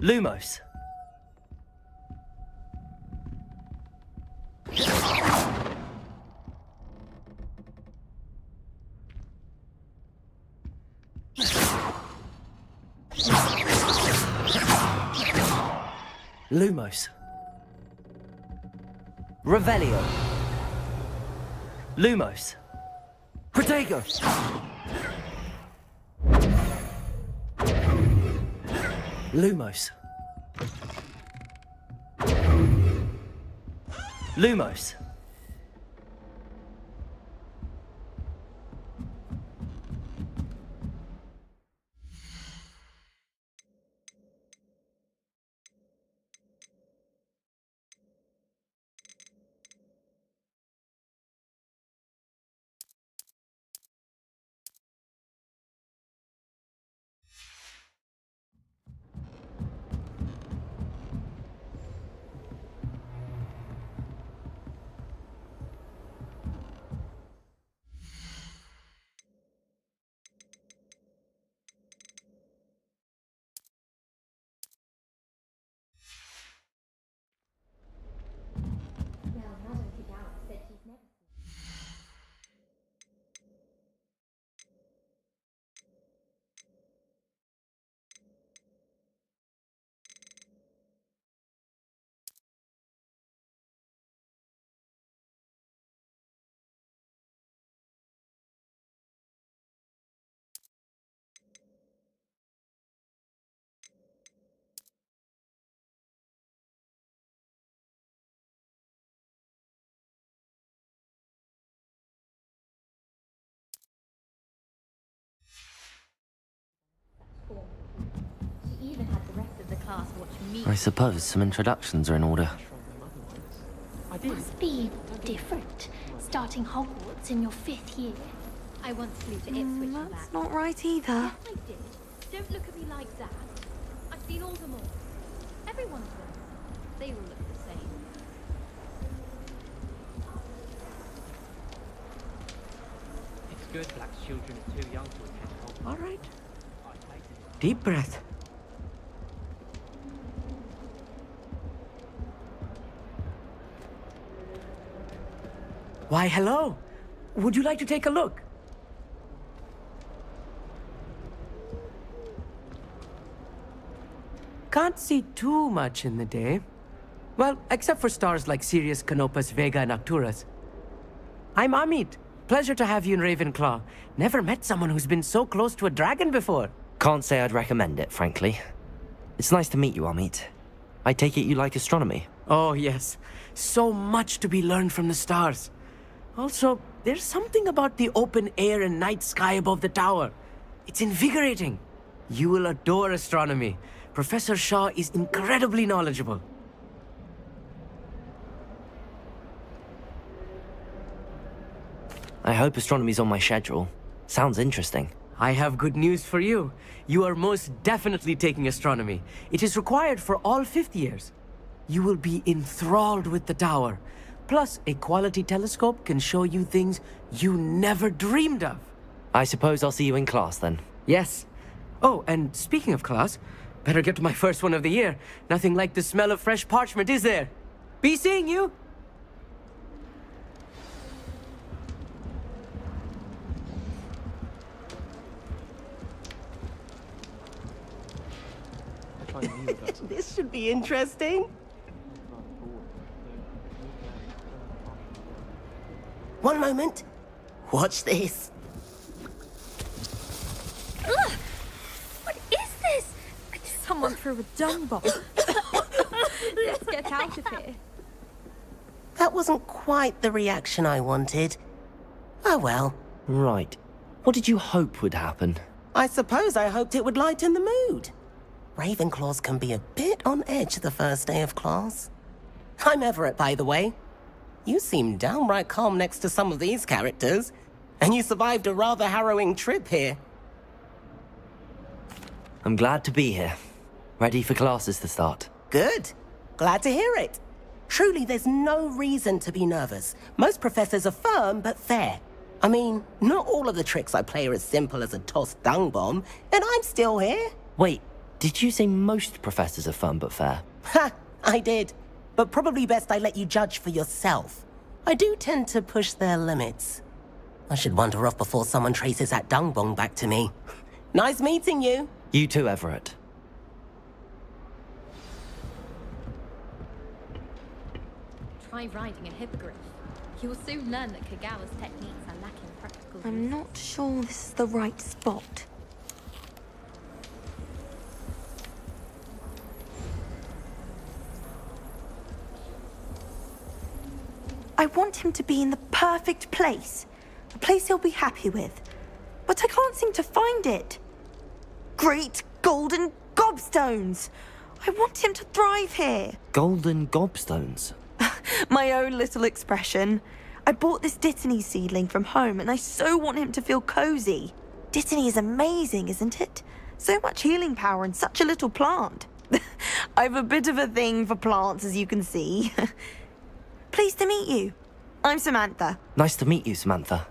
Lumos. Lumos. Revelio. Lumos. Protego. Lumos. Lumos. She even had the rest of the class watch me. I suppose some introductions are in order. Must be different, starting Hogwarts in your 5th year. I once flew to Ipswich and back. That's not right either. Yes, I did. Don't look at me like that. I've seen all them all. Every one of them. They all look the same. It's good black children are too young to attend Hogwarts. All right. Deep breath. Why, hello. Would you like to take a look? Can't see too much in the day. Well, except for stars like Sirius, Canopus, Vega, and Arcturus. I'm Amit. Pleasure to have you in Ravenclaw. Never met someone who's been so close to a dragon before. Can't say I'd recommend it, frankly. It's nice to meet you, Amit. I take it you like astronomy. Oh, yes. So much to be learned from the stars. Also, there's something about the open air and night sky above the tower. It's invigorating. You will adore astronomy. Professor Shaw is incredibly knowledgeable. I hope astronomy's on my schedule. Sounds interesting. I have good news for you. You are most definitely taking astronomy. It is required for all 5th years. You will be enthralled with the tower. Plus, a quality telescope can show you things you never dreamed of. I suppose I'll see you in class then. Yes. Oh, and speaking of class, better get to my first one of the year. Nothing like the smell of fresh parchment, is there? Be seeing you! This should be interesting. One moment. Watch this. Ugh! What is this? Someone threw a dung bomb. Let's get out of here. That wasn't quite the reaction I wanted. Oh well. Right. What did you hope would happen? I suppose I hoped it would lighten the mood. Ravenclaws can be a bit on edge the first day of class. I'm Everett, by the way. You seem downright calm next to some of these characters, and you survived a rather harrowing trip here. I'm glad to be here. Ready for classes to start. Good. Glad to hear it. Truly, there's no reason to be nervous. Most professors are firm but fair. I mean, not all of the tricks I play are as simple as a tossed dung bomb, and I'm still here. Wait, Did you say most professors are firm but fair? Ha! I did. But probably best I let you judge for yourself. I do tend to push their limits. I should wander off before someone traces that dung bong back to me. Nice meeting you. You too, Everett. Try riding a hippogriff. You will soon learn that Kagawa's techniques are lacking practical use. I'm not sure this is the right spot. I want him to be in the perfect place. A place he'll be happy with. But I can't seem to find it. Great golden gobstones! I want him to thrive here. Golden gobstones. My own little expression. I bought this Dittany seedling from home and I so want him to feel cozy. Dittany is amazing, isn't it? So much healing power in such a little plant. I've a bit of a thing for plants, as you can see. Pleased to meet you. I'm Samantha. Nice to meet you, Samantha.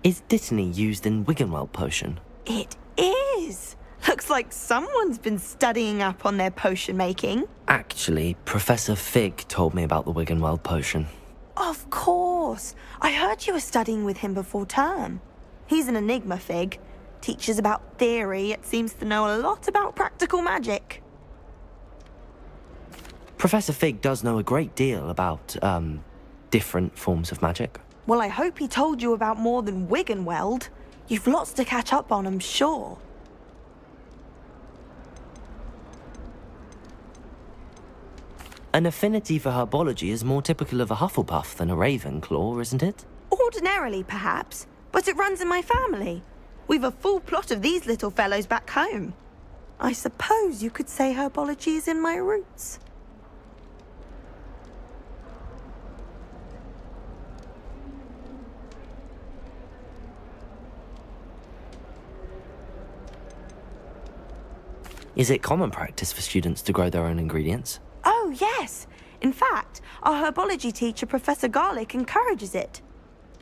Is Dittany used in Wiggenweld potion? It is. Looks like someone's been studying up on their potion making. Actually, Professor Fig told me about the Wiggenweld potion. Of course. I heard you were studying with him before term. He's an enigma, Fig. Teaches about theory, yet seems to know a lot about practical magic. Professor Fig does know a great deal about, different forms of magic. Well, I hope he told you about more than Wiggenweld. You've lots to catch up on, I'm sure. An affinity for herbology is more typical of a Hufflepuff than a Ravenclaw, isn't it? Ordinarily, perhaps, but it runs in my family. We've a full plot of these little fellows back home. I suppose you could say herbology is in my roots. Is it common practice for students to grow their own ingredients? Oh, yes. In fact, our herbology teacher, Professor Garlick, encourages it.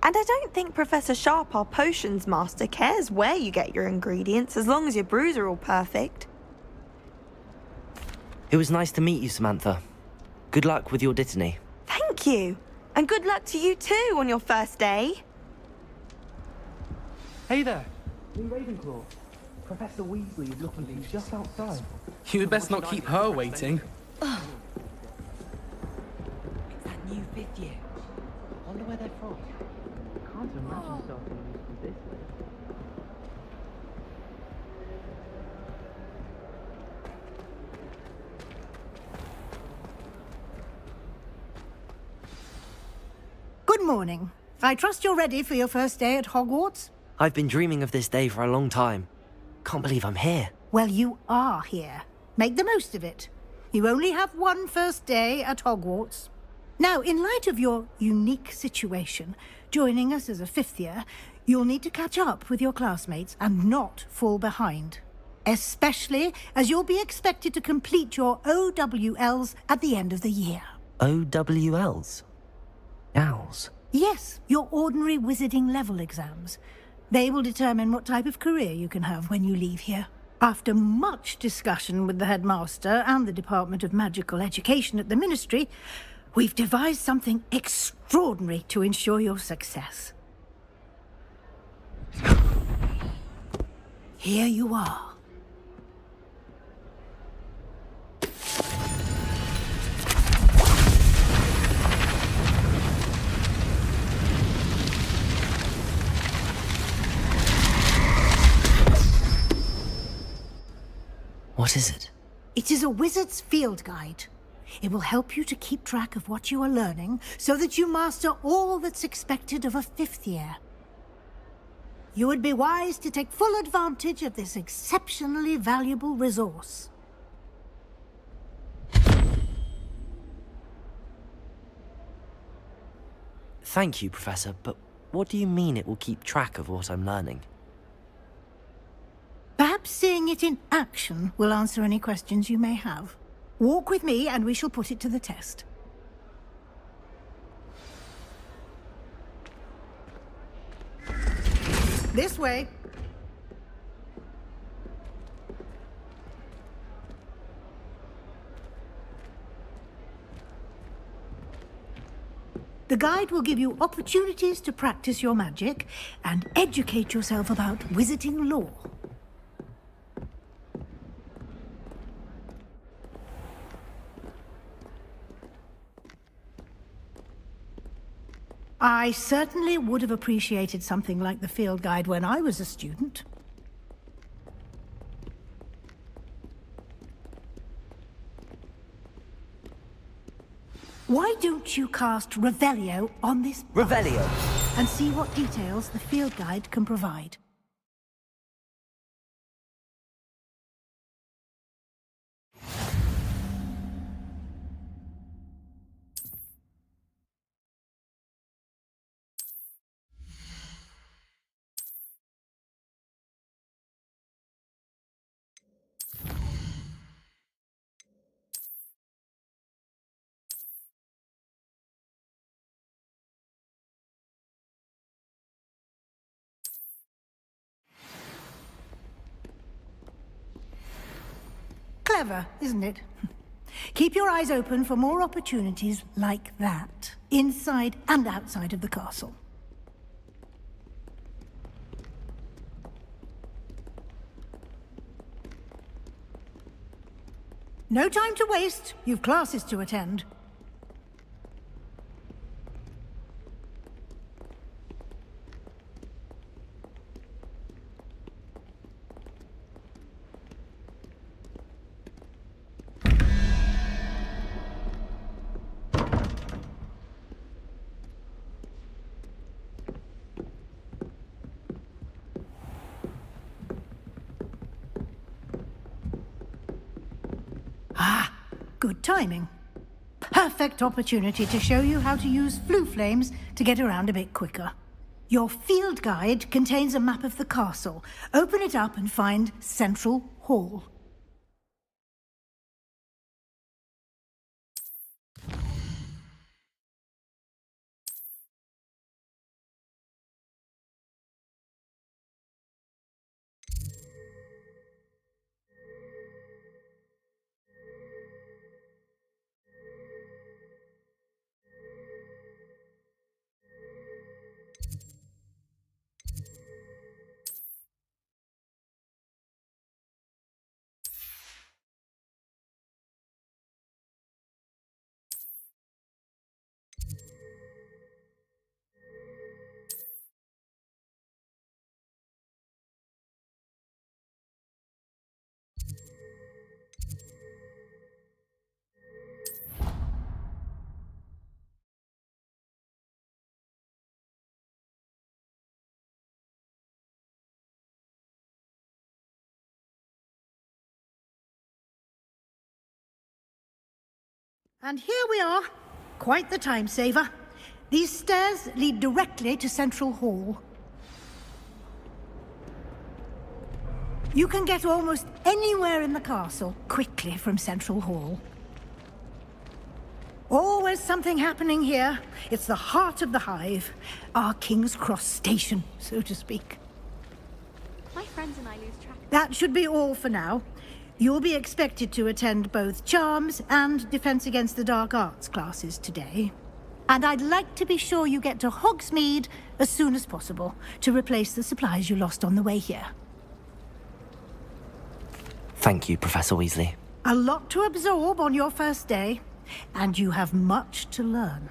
And I don't think Professor Sharp, our potions master, cares where you get your ingredients, as long as your brews are all perfect. It was nice to meet you, Samantha. Good luck with your Dittany. Thank you. And good luck to you too on your first day. Hey there! New Ravenclaw. Professor Weasley is looking for you just outside. You'd best not keep her waiting. It's that new fifth year. Wonder where they're from. Can't imagine starting a week with this late. Good morning. I trust you're ready for your first day at Hogwarts? I've been dreaming of this day for a long time. Can't believe I'm here. Well, you are here. Make the most of it. You only have one first day at Hogwarts. Now, in light of your unique situation, joining us as a fifth year, you'll need to catch up with your classmates and not fall behind. Especially as you'll be expected to complete your OWLs at the end of the year. OWLs? Owls? Yes, your ordinary wizarding level exams. They will determine what type of career you can have when you leave here. After much discussion with the headmaster and the Department of Magical Education at the Ministry, we've devised something extraordinary to ensure your success. Here you are. What is it? It is a wizard's field guide. It will help you to keep track of what you are learning so that you master all that's expected of a fifth year. You would be wise to take full advantage of this exceptionally valuable resource. Thank you, Professor, but what do you mean it will keep track of what I'm learning? Perhaps seeing it in action will answer any questions you may have. Walk with me and we shall put it to the test. This way. The guide will give you opportunities to practice your magic and educate yourself about wizarding lore. I certainly would have appreciated something like the field guide when I was a student. Why don't you cast Revelio on this Revelio. and see what details the field guide can provide? Clever, isn't it? Keep your eyes open for more opportunities like that, inside and outside of the castle. No time to waste. You've classes to attend. Good timing. Perfect opportunity to show you how to use flue flames to get around a bit quicker. Your field guide contains a map of the castle. Open it up and find Central Hall. And here we are. Quite the time saver. These stairs lead directly to Central Hall. You can get almost anywhere in the castle quickly from Central Hall. Always something happening here. It's the heart of the hive. Our King's Cross station, so to speak. My friends and I lose track. That should be all for now. You'll be expected to attend both Charms and Defense Against the Dark Arts classes today. And I'd like to be sure you get to Hogsmeade as soon as possible to replace the supplies you lost on the way here. Thank you, Professor Weasley. A lot to absorb on your first day, and you have much to learn.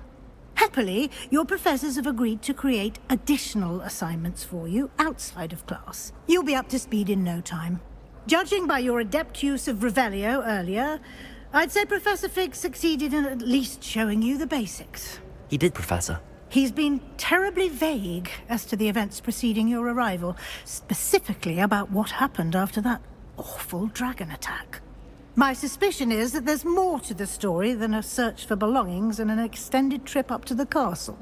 Happily, your professors have agreed to create additional assignments for you outside of class. You'll be up to speed in no time. Judging by your adept use of Revelio earlier, I'd say Professor Fig succeeded in at least showing you the basics. He did, Professor. He's been terribly vague as to the events preceding your arrival, specifically about what happened after that awful dragon attack. My suspicion is that there's more to the story than a search for belongings and an extended trip up to the castle.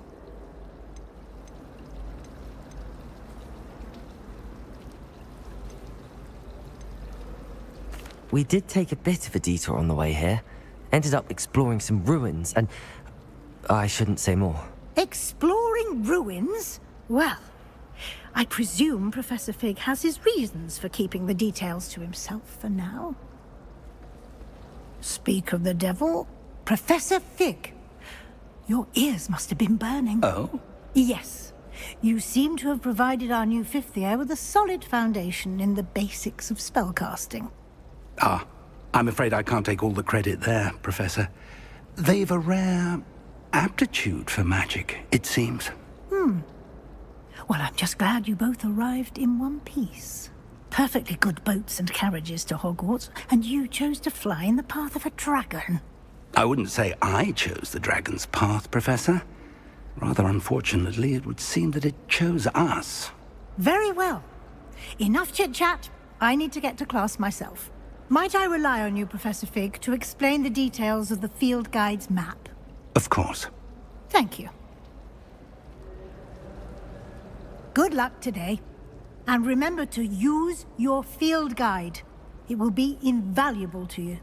We did take a bit of a detour on the way here. Ended up exploring some ruins and... I shouldn't say more. Exploring ruins? Well, I presume Professor Fig has his reasons for keeping the details to himself for now. Speak of the devil, Professor Fig. Your ears must have been burning. Oh? Yes. You seem to have provided our new fifth year with a solid foundation in the basics of spellcasting. Ah, I'm afraid I can't take all the credit there, Professor. They've a rare aptitude for magic, it seems. Well, I'm just glad you both arrived in one piece. Perfectly good boats and carriages to Hogwarts, and you chose to fly in the path of a dragon. I wouldn't say I chose the dragon's path, Professor. Rather unfortunately, it would seem that it chose us. Very well. Enough chit-chat. I need to get to class myself. Might I rely on you, Professor Fig, to explain the details of the field guide's map? Of course. Thank you. Good luck today. And remember to use your field guide. It will be invaluable to you.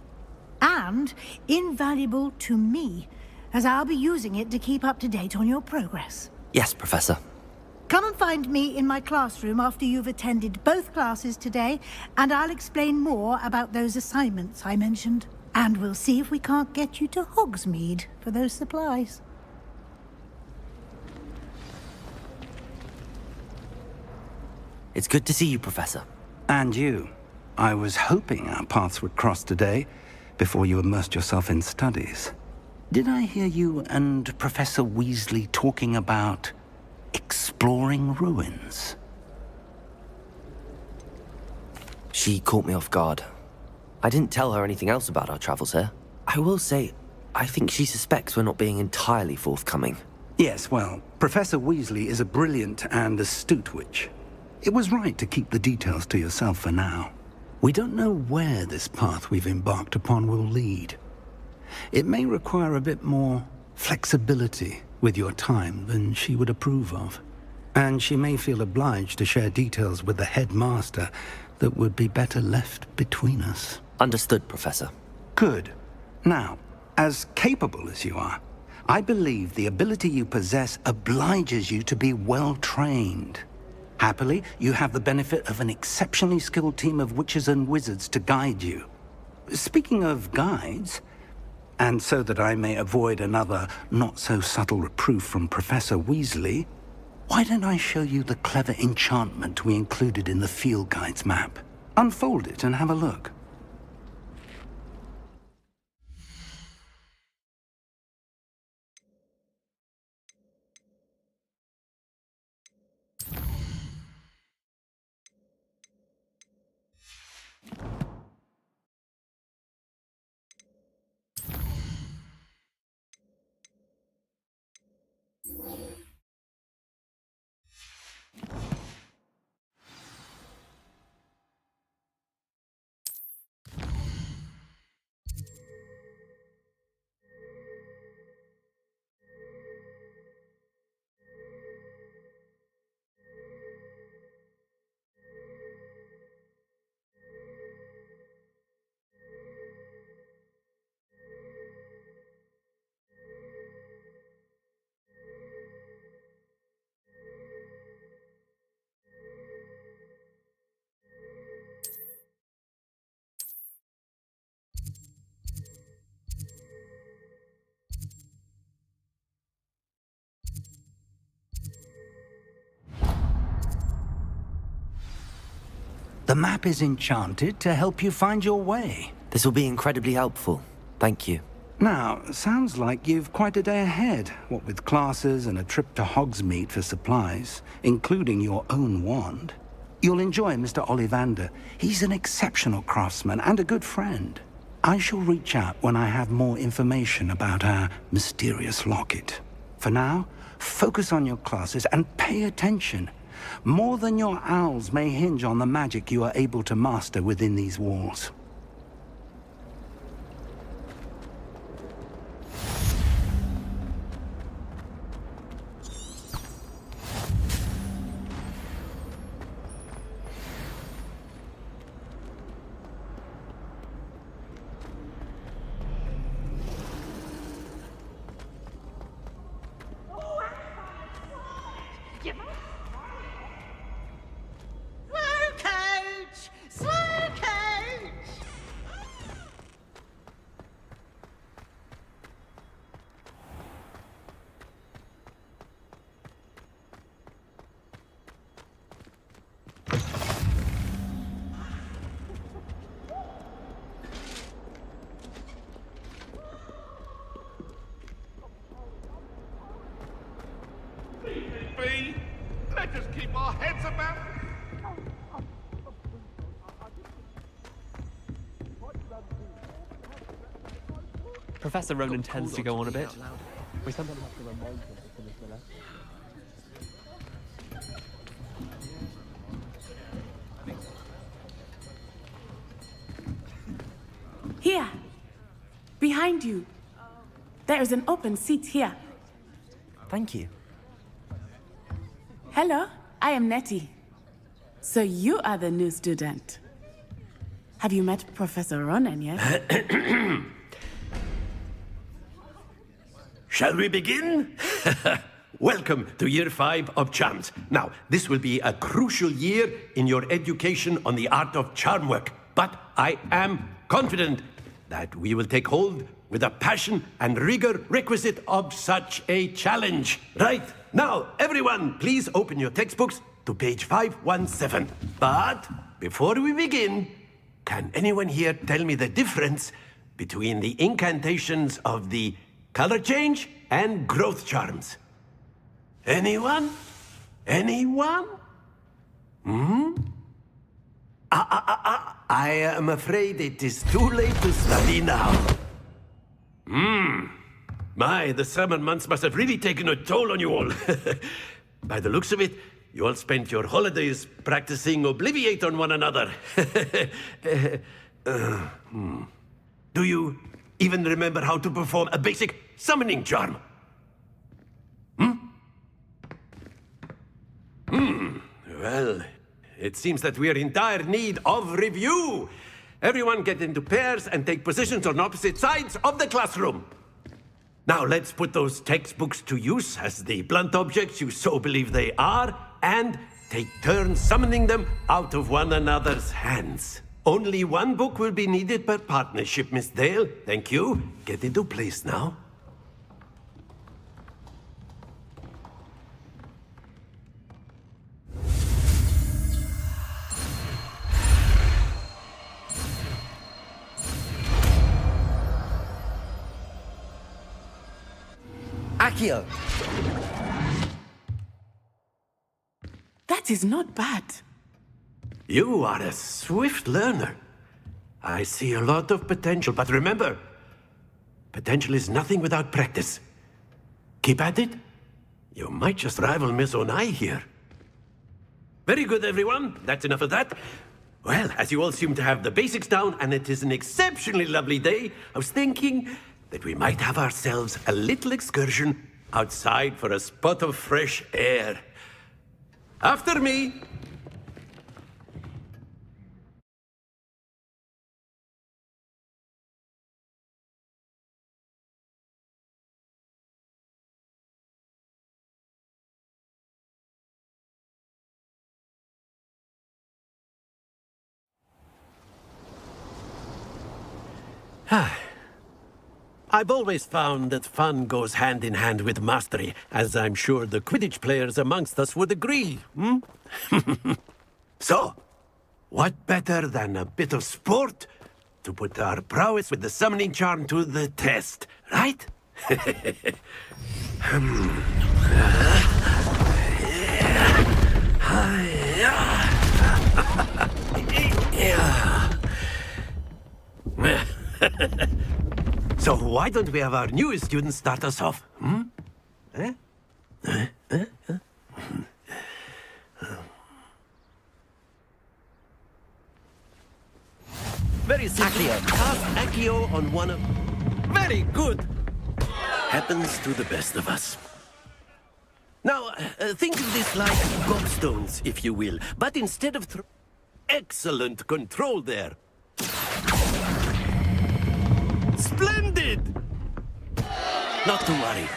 And invaluable to me, as I'll be using it to keep up to date on your progress. Yes, Professor. Come and find me in my classroom after you've attended both classes today, and I'll explain more about those assignments I mentioned. And we'll see if we can't get you to Hogsmeade for those supplies. It's good to see you, Professor. And you. I was hoping our paths would cross today, before you immersed yourself in studies. Did I hear you and Professor Weasley talking about exploring ruins? She caught me off guard. I didn't tell her anything else about our travels here. I will say, I think she suspects we're not being entirely forthcoming. Yes, well, Professor Weasley is a brilliant and astute witch. It was right to keep the details to yourself for now. We don't know where this path we've embarked upon will lead. It may require a bit more flexibility with your time than she would approve of. And she may feel obliged to share details with the headmaster that would be better left between us. Understood, Professor. Good. Now, as capable as you are, I believe the ability you possess obliges you to be well trained. Happily, you have the benefit of an exceptionally skilled team of witches and wizards to guide you. Speaking of guides, and so that I may avoid another not-so-subtle reproof from Professor Weasley, why don't I show you the clever enchantment we included in the field guide's map? Unfold it and have a look. The map is enchanted to help you find your way. This will be incredibly helpful. Thank you. Now, sounds like you've quite a day ahead, what with classes and a trip to Hogsmeade for supplies, including your own wand. You'll enjoy Mr. Ollivander. He's an exceptional craftsman and a good friend. I shall reach out when I have more information about our mysterious locket. For now, focus on your classes and pay attention. More than your owls may hinge on the magic you are able to master within these walls. just keep our heads about. Professor Ronan tends to go on a bit. We sometimes have to remind him to finish the lesson. Here, behind you. There is an open seat here. Thank you. Hello, I am Nettie. So you are the new student. Have you met Professor Ronan yet? Shall we begin? Welcome to Year 5 of Charms. Now, this will be a crucial year in your education on the art of charm work. But I am confident that we will take hold with the passion and rigor requisite of such a challenge. Right, now, everyone, please open your textbooks to page 517. But before we begin, can anyone here tell me the difference between the incantations of the color change and growth charms? Anyone? Anyone? I am afraid it is too late to study now. My, the summer months must have really taken a toll on you all. By the looks of it, you all spent your holidays practicing Obliviate on one another. Do you even remember how to perform a basic summoning charm? Well, it seems that we are in dire need of review. Everyone get into pairs and take positions on opposite sides of the classroom. Now let's put those textbooks to use as the blunt objects you so believe they are, and take turns summoning them out of one another's hands. Only one book will be needed per partnership, Miss Dale. Thank you. Get into place now. Accio! That is not bad. You are a swift learner. I see a lot of potential, but remember, potential is nothing without practice. Keep at it. You might just rival Miss Onai here. Very good, everyone. That's enough of that. Well, as you all seem to have the basics down, and it is an exceptionally lovely day, I was thinking that we might have ourselves a little excursion outside for a spot of fresh air. After me. I've always found that fun goes hand in hand with mastery, as I'm sure the Quidditch players amongst us would agree. So, what better than a bit of sport to put our prowess with the summoning charm to the test, right? So why don't we have our newest student start us off? Very simply, cast Accio on one of... Very good! Happens to the best of us. Now, think of this like gobstones, if you will, but instead of... Excellent control there. Splendid! Not to worry.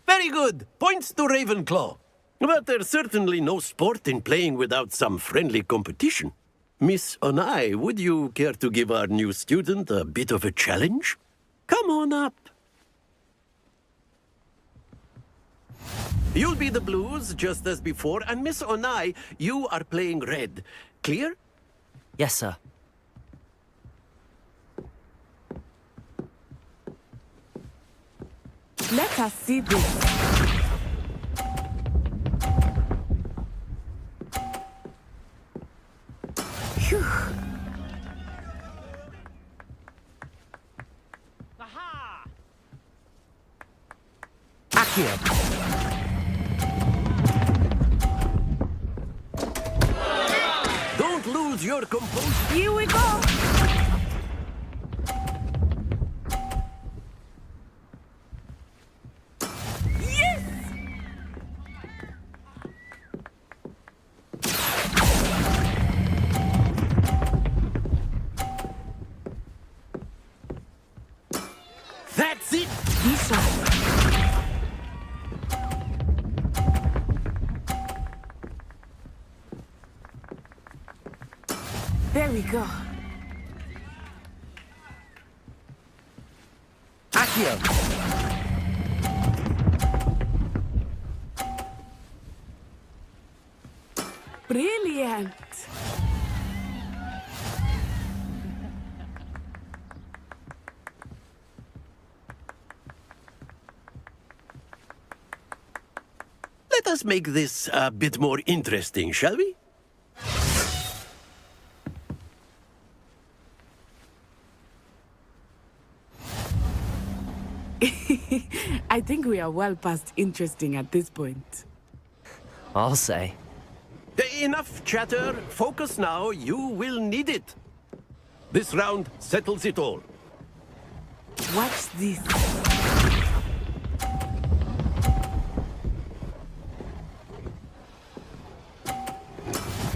Very good. Points to Ravenclaw. But there's certainly no sport in playing without some friendly competition. Miss Onai, would you care to give our new student a bit of a challenge? Come on up. You'll be the blues, just as before, and Miss Onai, you are playing red. Clear? Yes, sir. Let us see this. Accio. Don't lose your composure. Here we go! Yes! That's it. Lisa. There we go. Accio. Brilliant. Let us make this a bit more interesting, shall we? I think we are well past interesting at this point. I'll say. Enough chatter. Focus now. You will need it. This round settles it all. Watch this.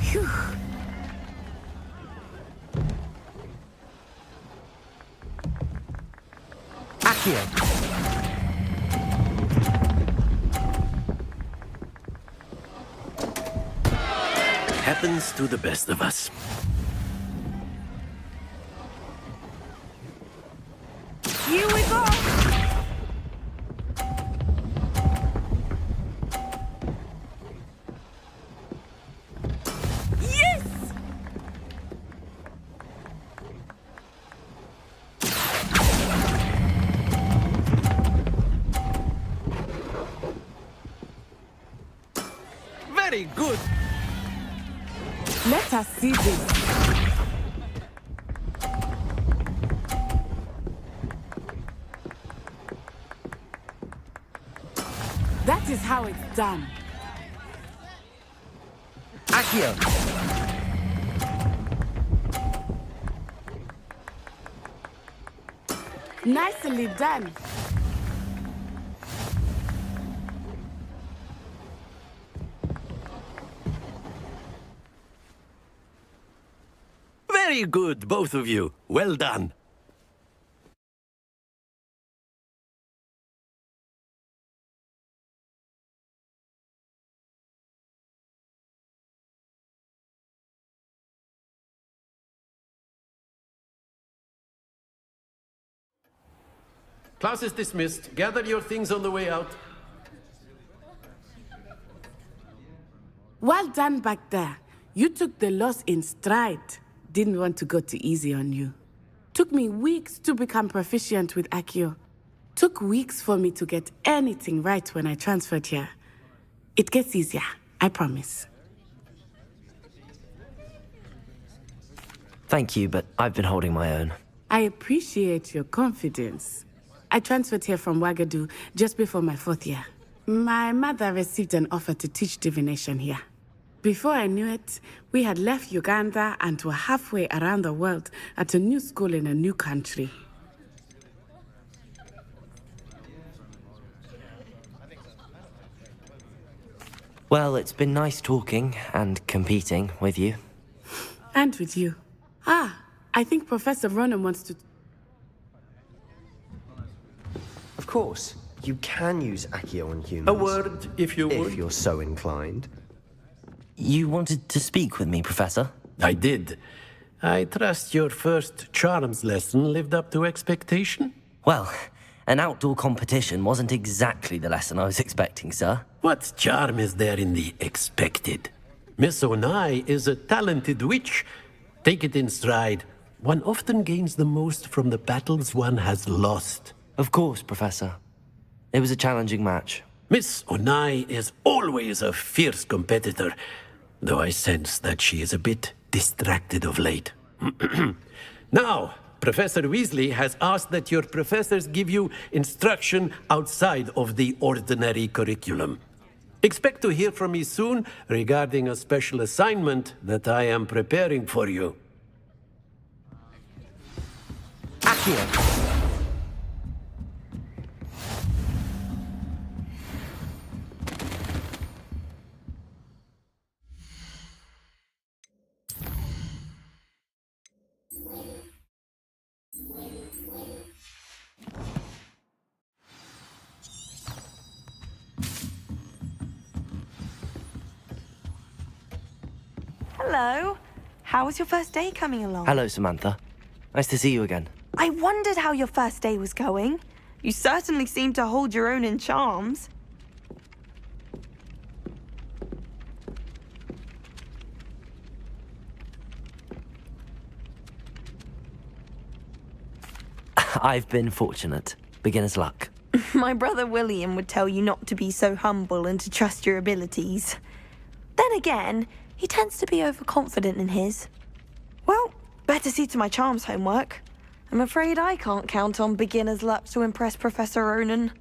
Phew. Accio. Happens to the best of us. Here we go! Yes! Very good. Let us see this. That is how it's done. Accio. Nicely done. Very good, both of you. Well done. Class is dismissed. Gather your things on the way out. Well done back there. You took the loss in stride. Didn't want to go too easy on you. Took me weeks to become proficient with Accio. Took weeks for me to get anything right when I transferred here. It gets easier, I promise. Thank you, but I've been holding my own. I appreciate your confidence. I transferred here from Ouagadougou just before my 4th year. My mother received an offer to teach divination here. Before I knew it, we had left Uganda and were halfway around the world at a new school in a new country. Well, it's been nice talking and competing with you. And with you. Ah, I think Professor Ronan wants to... Of course, you can use Accio on humans. A word, if you would. If you're so inclined. You wanted to speak with me, Professor? I did. I trust your first charms lesson lived up to expectation? Well, an outdoor competition wasn't exactly the lesson I was expecting, sir. What charm is there in the expected? Miss Onai is a talented witch. Take it in stride. One often gains the most from the battles one has lost. Of course, Professor. It was a challenging match. Miss Onai is always a fierce competitor, though I sense that she is a bit distracted of late. Now, Professor Weasley has asked that your professors give you instruction outside of the ordinary curriculum. Expect to hear from me soon regarding a special assignment that I am preparing for you. Accio! Hello. How was your first day coming along? Hello, Samantha. Nice to see you again. I wondered how your first day was going. You certainly seem to hold your own in charms. I've been fortunate. Beginner's luck. My brother William would tell you not to be so humble and to trust your abilities. Then again, he tends to be overconfident in his. Well, better see to my charms homework. I'm afraid I can't count on beginner's luck to impress Professor Ronan.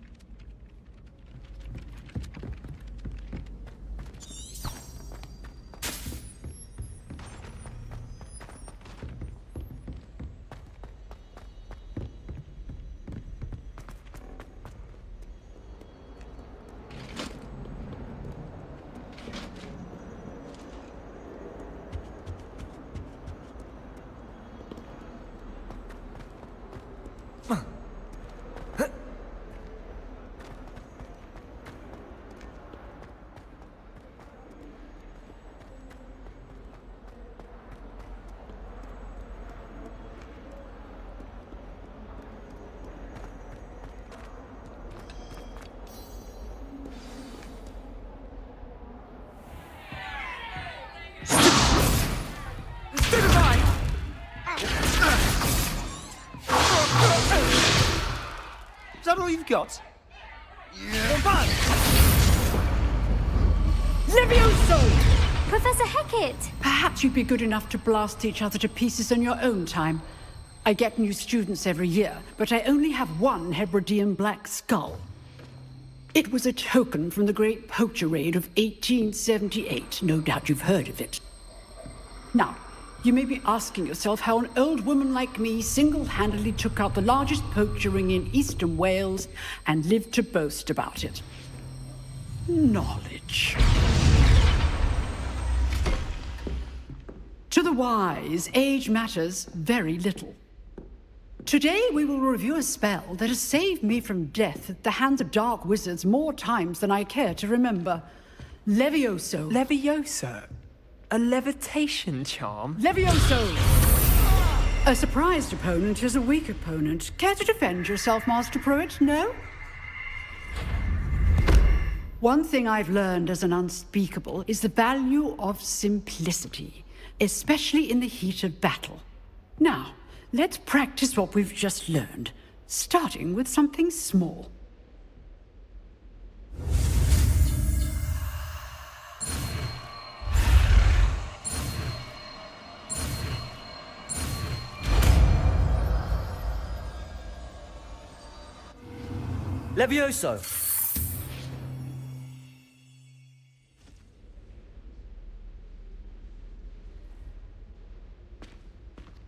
Is that all you've got? Levioso! Professor Hecat! Perhaps you'd be good enough to blast each other to pieces in your own time. I get new students every year, but I only have one Hebridean black skull. It was a token from the Great Poacher Raid of 1878. No doubt you've heard of it. Now, you may be asking yourself how an old woman like me single-handedly took out the largest poacher ring in eastern Wales and lived to boast about it. Knowledge. To the wise, age matters very little. Today we will review a spell that has saved me from death at the hands of dark wizards more times than I care to remember. Levioso. Levioso? A levitation charm? Levioso! A surprised opponent is a weak opponent. Care to defend yourself, Master Pruitt? No? One thing I've learned as an unspeakable is the value of simplicity, especially in the heat of battle. Now, let's practice what we've just learned, starting with something small. Levioso!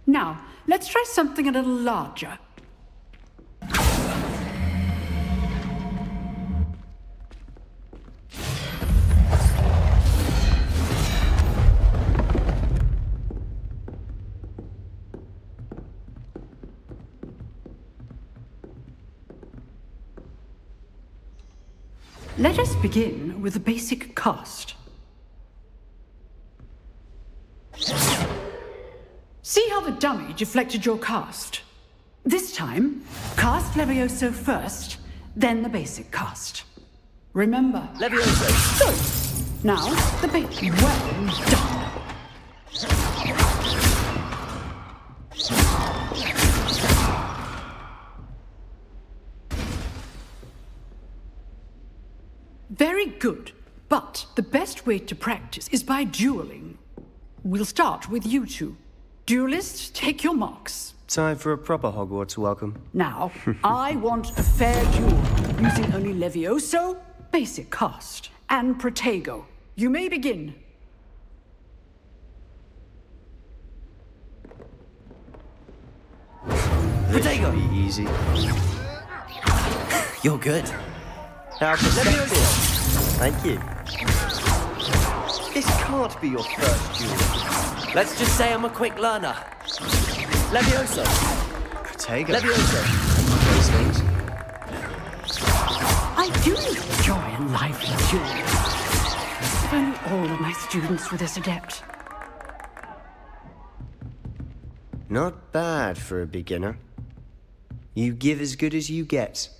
Now, let's try something a little larger. Let us begin with the basic cast. See how the dummy deflected your cast? This time, cast Levioso first, then the basic cast. Remember, Levioso! Good! Now, the basic. Well done! Very good, but the best way to practice is by dueling. We'll start with you two. Duelists, take your marks. Time for a proper Hogwarts welcome. Now, I want a fair duel, using only Levioso, basic cast, and Protego. You may begin. Protego! Be easy. You're good. How perceptive. Thank you. This can't be your first duel. Let's just say I'm a quick learner. Levioso. Protego. Levioso. Those things. I do enjoy a lively duel. If only all of my students were this adept. Not bad for a beginner. You give as good as you get.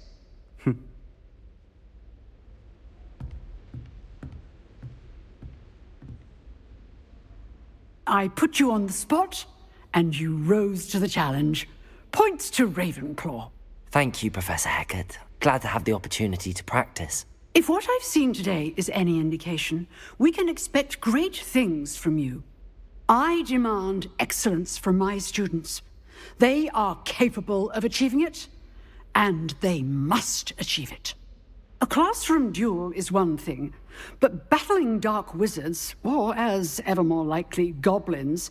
I put you on the spot, and you rose to the challenge. Points to Ravenclaw. Thank you, Professor Hecat. Glad to have the opportunity to practice. If what I've seen today is any indication, we can expect great things from you. I demand excellence from my students. They are capable of achieving it, and they must achieve it. A classroom duel is one thing, but battling dark wizards, or as ever more likely, goblins,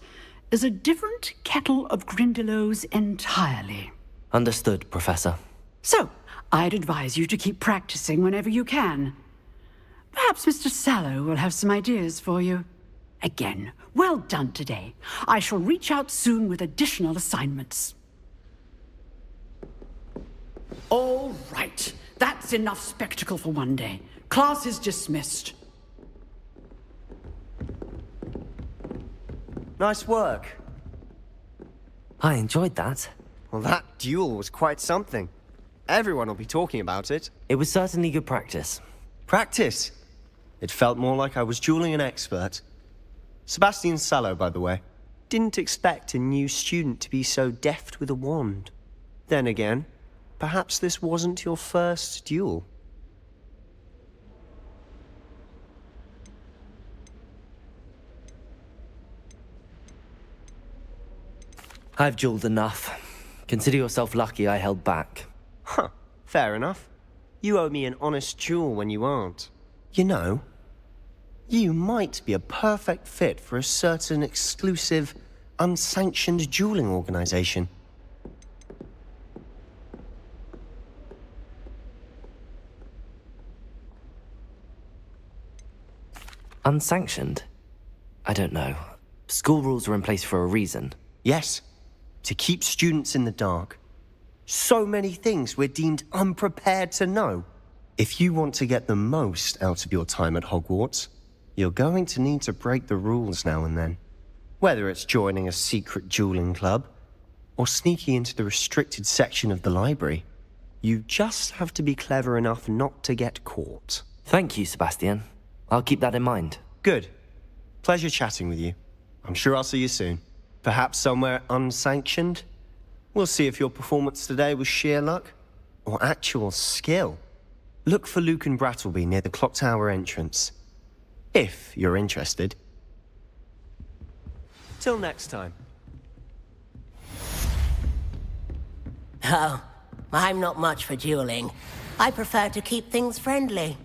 is a different kettle of Grindylows entirely. Understood, Professor. So, I'd advise you to keep practicing whenever you can. Perhaps Mr. Sallow will have some ideas for you. Again, well done today. I shall reach out soon with additional assignments. All right. That's enough spectacle for one day. Class is dismissed. Nice work. I enjoyed that. Well, that duel was quite something. Everyone will be talking about it. It was certainly good practice. Practice? It felt more like I was dueling an expert. Sebastian Sallow, by the way. Didn't expect a new student to be so deft with a wand. Then again, perhaps this wasn't your first duel. I've dueled enough. Consider yourself lucky I held back. Huh, fair enough. You owe me an honest duel when you aren't. You know, you might be a perfect fit for a certain exclusive, unsanctioned dueling organization. Unsanctioned? I don't know. School rules are in place for a reason. Yes, to keep students in the dark. So many things we're deemed unprepared to know. If you want to get the most out of your time at Hogwarts, you're going to need to break the rules now and then. Whether it's joining a secret dueling club, or sneaking into the restricted section of the library, you just have to be clever enough not to get caught. Thank you, Sebastian. I'll keep that in mind. Good. Pleasure chatting with you. I'm sure I'll see you soon. Perhaps somewhere unsanctioned? We'll see if your performance today was sheer luck or actual skill. Look for Luke and Brattleby near the clock tower entrance. If you're interested. Till next time. Oh, I'm not much for dueling. I prefer to keep things friendly.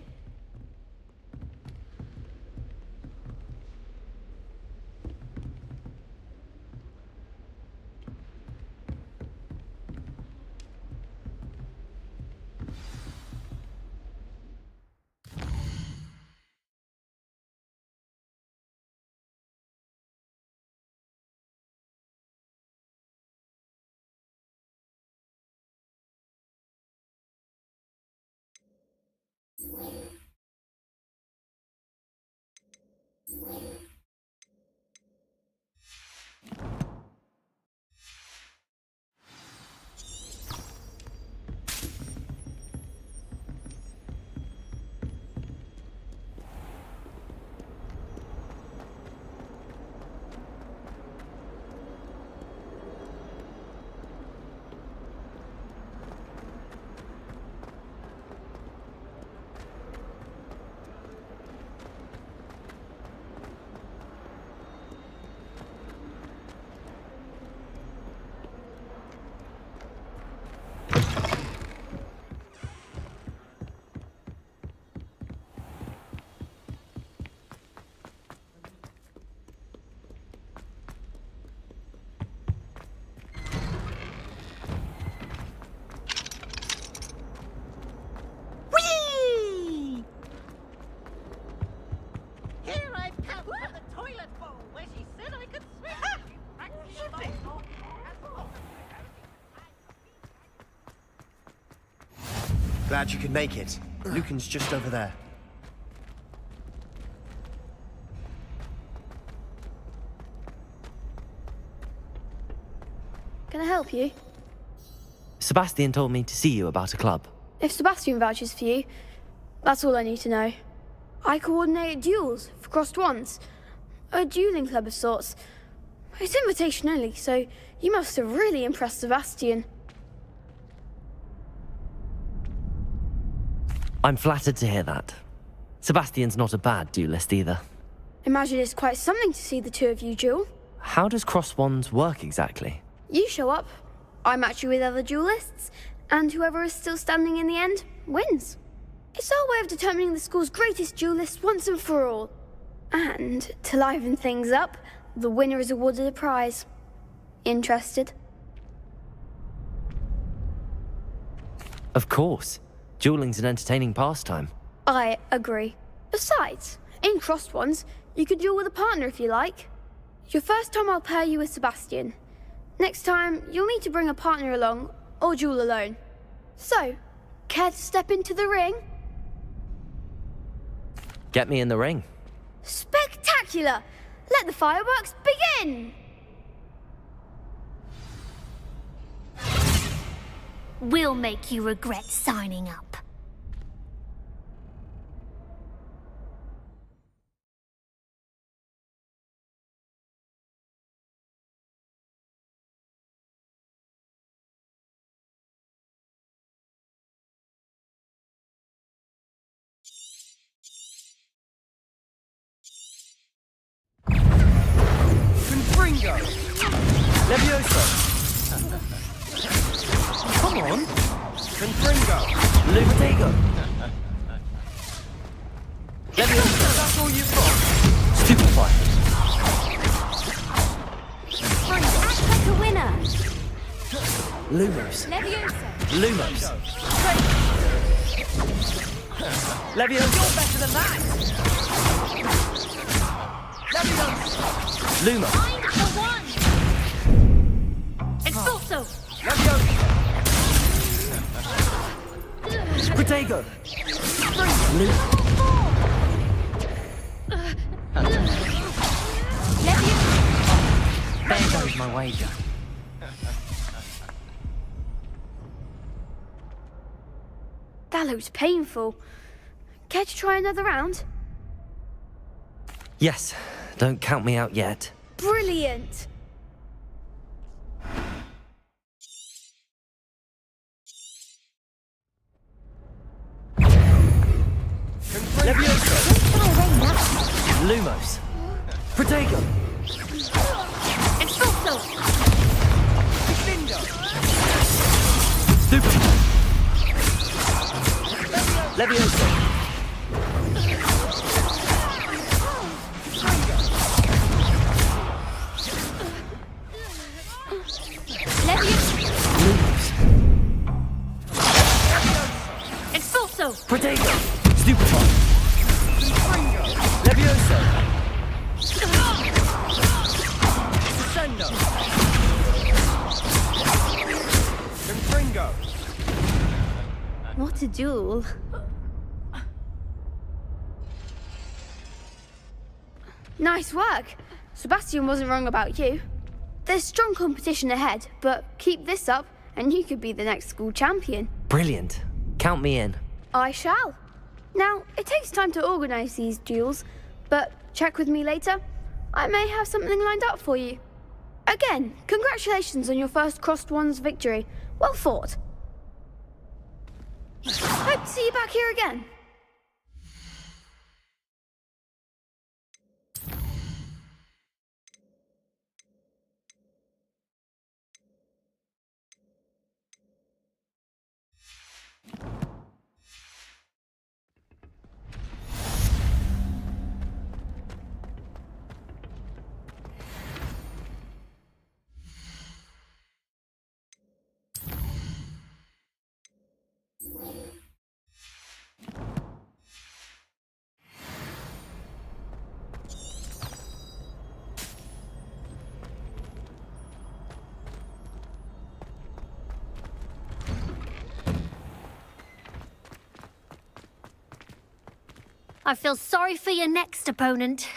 glad you could make it. Lucan's just over there. Can I help you? Sebastian told me to see you about a club. If Sebastian vouches for you, that's all I need to know. I coordinate duels for crossed wands. A dueling club of sorts. It's invitation only, so you must have really impressed Sebastian. I'm flattered to hear that. Sebastian's not a bad duelist either. Imagine it's quite something to see the two of you duel. How does cross wands work exactly? You show up, I match you with other duelists, and whoever is still standing in the end wins. It's our way of determining the school's greatest duelist once and for all. And to liven things up, the winner is awarded a prize. Interested? Of course. Dueling's an entertaining pastime. I agree. Besides, in crossed ones, you could duel with a partner if you like. Your first time I'll pair you with Sebastian. Next time, you'll need to bring a partner along, or duel alone. So, care to step into the ring? Get me in the ring. Spectacular! Let the fireworks begin! We'll make you regret signing up. Confringo! Levioso! Come on! Confringo! Levitago! Levioso! That's all you've got? Stupefy! Act like a winner. Lumos! Levioso. Lumos! Levioso! You're better than that! Levioso! Lumos! Find the one. Expulso. Levioso! Protego! There goes my wager. That looked painful. Care to try another round? Yes, don't count me out yet. Brilliant! Levioso! Lumos! Protego! Expulso! Bingo! Stupid! Levioso! Lumos! Expulso! Protego! Stupefy! Levioso! Crescendo! Confringo! What a duel. Nice work. Sebastian wasn't wrong about you. There's strong competition ahead, but keep this up and you could be the next school champion. Brilliant. Count me in. I shall. Now, it takes time to organise these duels, but check with me later. I may have something lined up for you. Again, congratulations on your first crossed wands victory. Well fought. Hope to see you back here again. I feel sorry for your next opponent.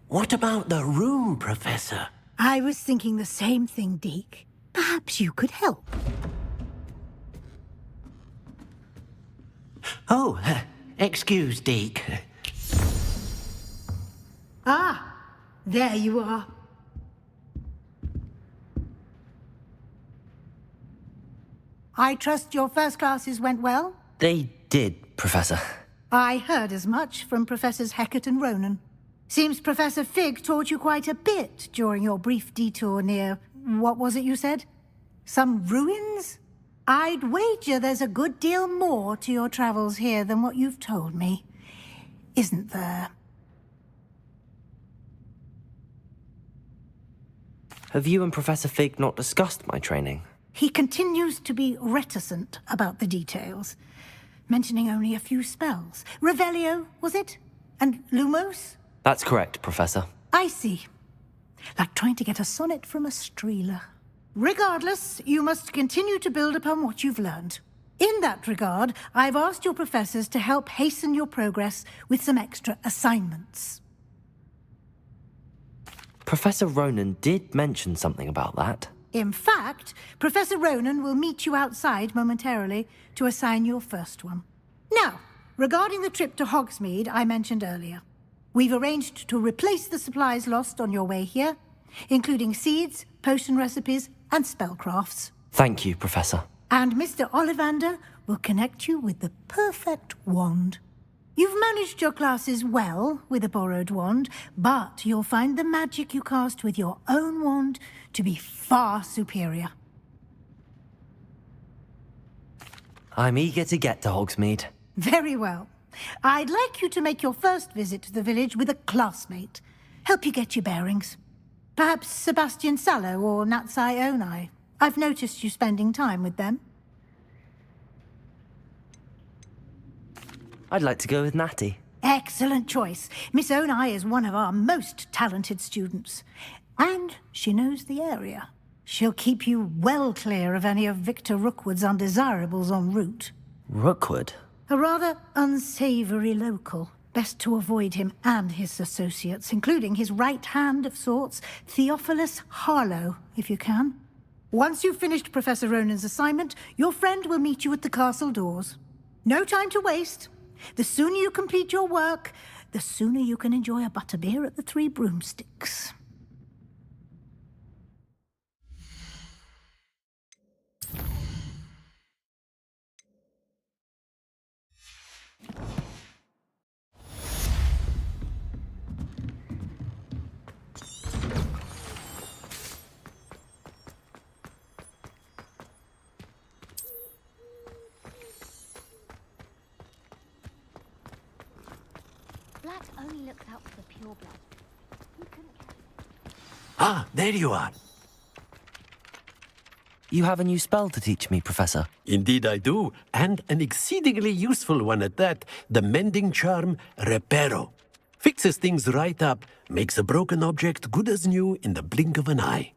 What about the room, Professor? I was thinking the same thing, Deke. Perhaps you could help. Oh, excuse, Deke. Ah, there you are. I trust your first classes went well? They did, Professor. I heard as much from Professors Hecat and Ronan. Seems Professor Fig taught you quite a bit during your brief detour near... what was it you said? Some ruins? I'd wager there's a good deal more to your travels here than what you've told me. Isn't there? Have you and Professor Fig not discussed my training? He continues to be reticent about the details, mentioning only a few spells. Revelio, was it? And Lumos? That's correct, Professor. I see. Like trying to get a sonnet from a streeler. Regardless, you must continue to build upon what you've learned. In that regard, I've asked your professors to help hasten your progress with some extra assignments. Professor Ronan did mention something about that. In fact, Professor Ronan will meet you outside momentarily to assign your first one. Now, regarding the trip to Hogsmeade I mentioned earlier, we've arranged to replace the supplies lost on your way here, including seeds, potion recipes, and spellcrafts. Thank you, Professor. And Mr. Ollivander will connect you with the perfect wand. You've managed your classes well with a borrowed wand, but you'll find the magic you cast with your own wand to be far superior. I'm eager to get to Hogsmeade. Very well. I'd like you to make your first visit to the village with a classmate. Help you get your bearings. Perhaps Sebastian Sallow or Natsai Onai. I've noticed you spending time with them. I'd like to go with Natty. Excellent choice. Miss Onai is one of our most talented students. And she knows the area. She'll keep you well clear of any of Victor Rookwood's undesirables en route. Rookwood? A rather unsavory local. Best to avoid him and his associates, including his right hand of sorts, Theophilus Harlow, if you can. Once you've finished Professor Ronan's assignment, your friend will meet you at the castle doors. No time to waste. The sooner you complete your work, the sooner you can enjoy a butterbeer at the Three Broomsticks. Black only looks out for the pureblood. He couldn't care. Ah, there you are. You have a new spell to teach me, Professor. Indeed I do, and an exceedingly useful one at that. The mending charm, Reparo. Fixes things right up, makes a broken object good as new in the blink of an eye.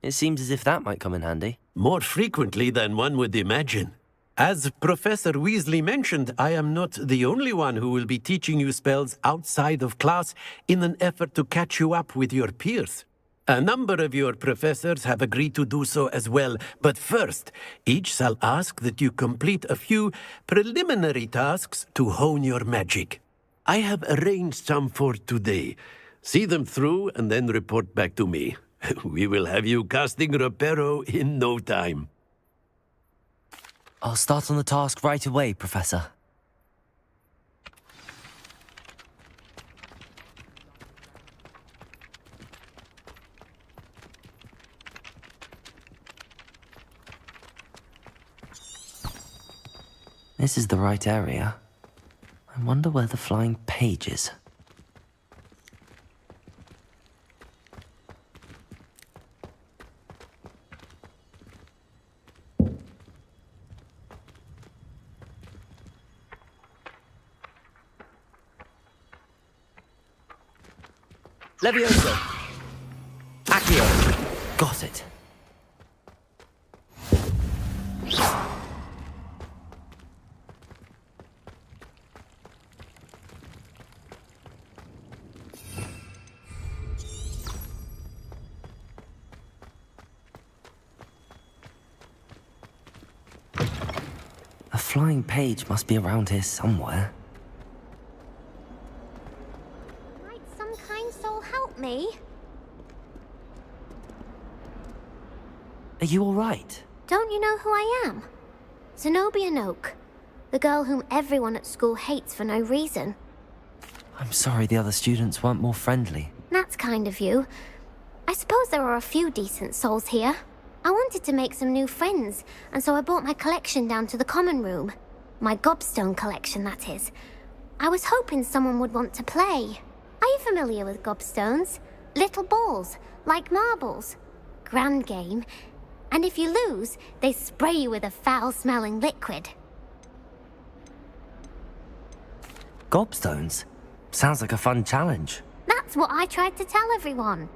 It seems as if that might come in handy. More frequently than one would imagine. As Professor Weasley mentioned, I am not the only one who will be teaching you spells outside of class in an effort to catch you up with your peers. A number of your professors have agreed to do so as well, but first, each shall ask that you complete a few preliminary tasks to hone your magic. I have arranged some for today. See them through and then report back to me. We will have you casting Reparo in no time. I'll start on the task right away, Professor. This is the right area. I wonder where the flying page is. Levioso. Accio. Got it. A flying page must be around here somewhere. Might some kind soul help me? Are you all right? Don't you know who I am? Zenobia Noak, the girl whom everyone at school hates for no reason. I'm sorry the other students weren't more friendly. That's kind of you. I suppose there are a few decent souls here. I wanted to make some new friends, and so I brought my collection down to the common room. My gobstone collection, that is. I was hoping someone would want to play. Are you familiar with gobstones? Little balls, like marbles. Grand game. And if you lose, they spray you with a foul-smelling liquid. Gobstones? Sounds like a fun challenge. That's what I tried to tell everyone.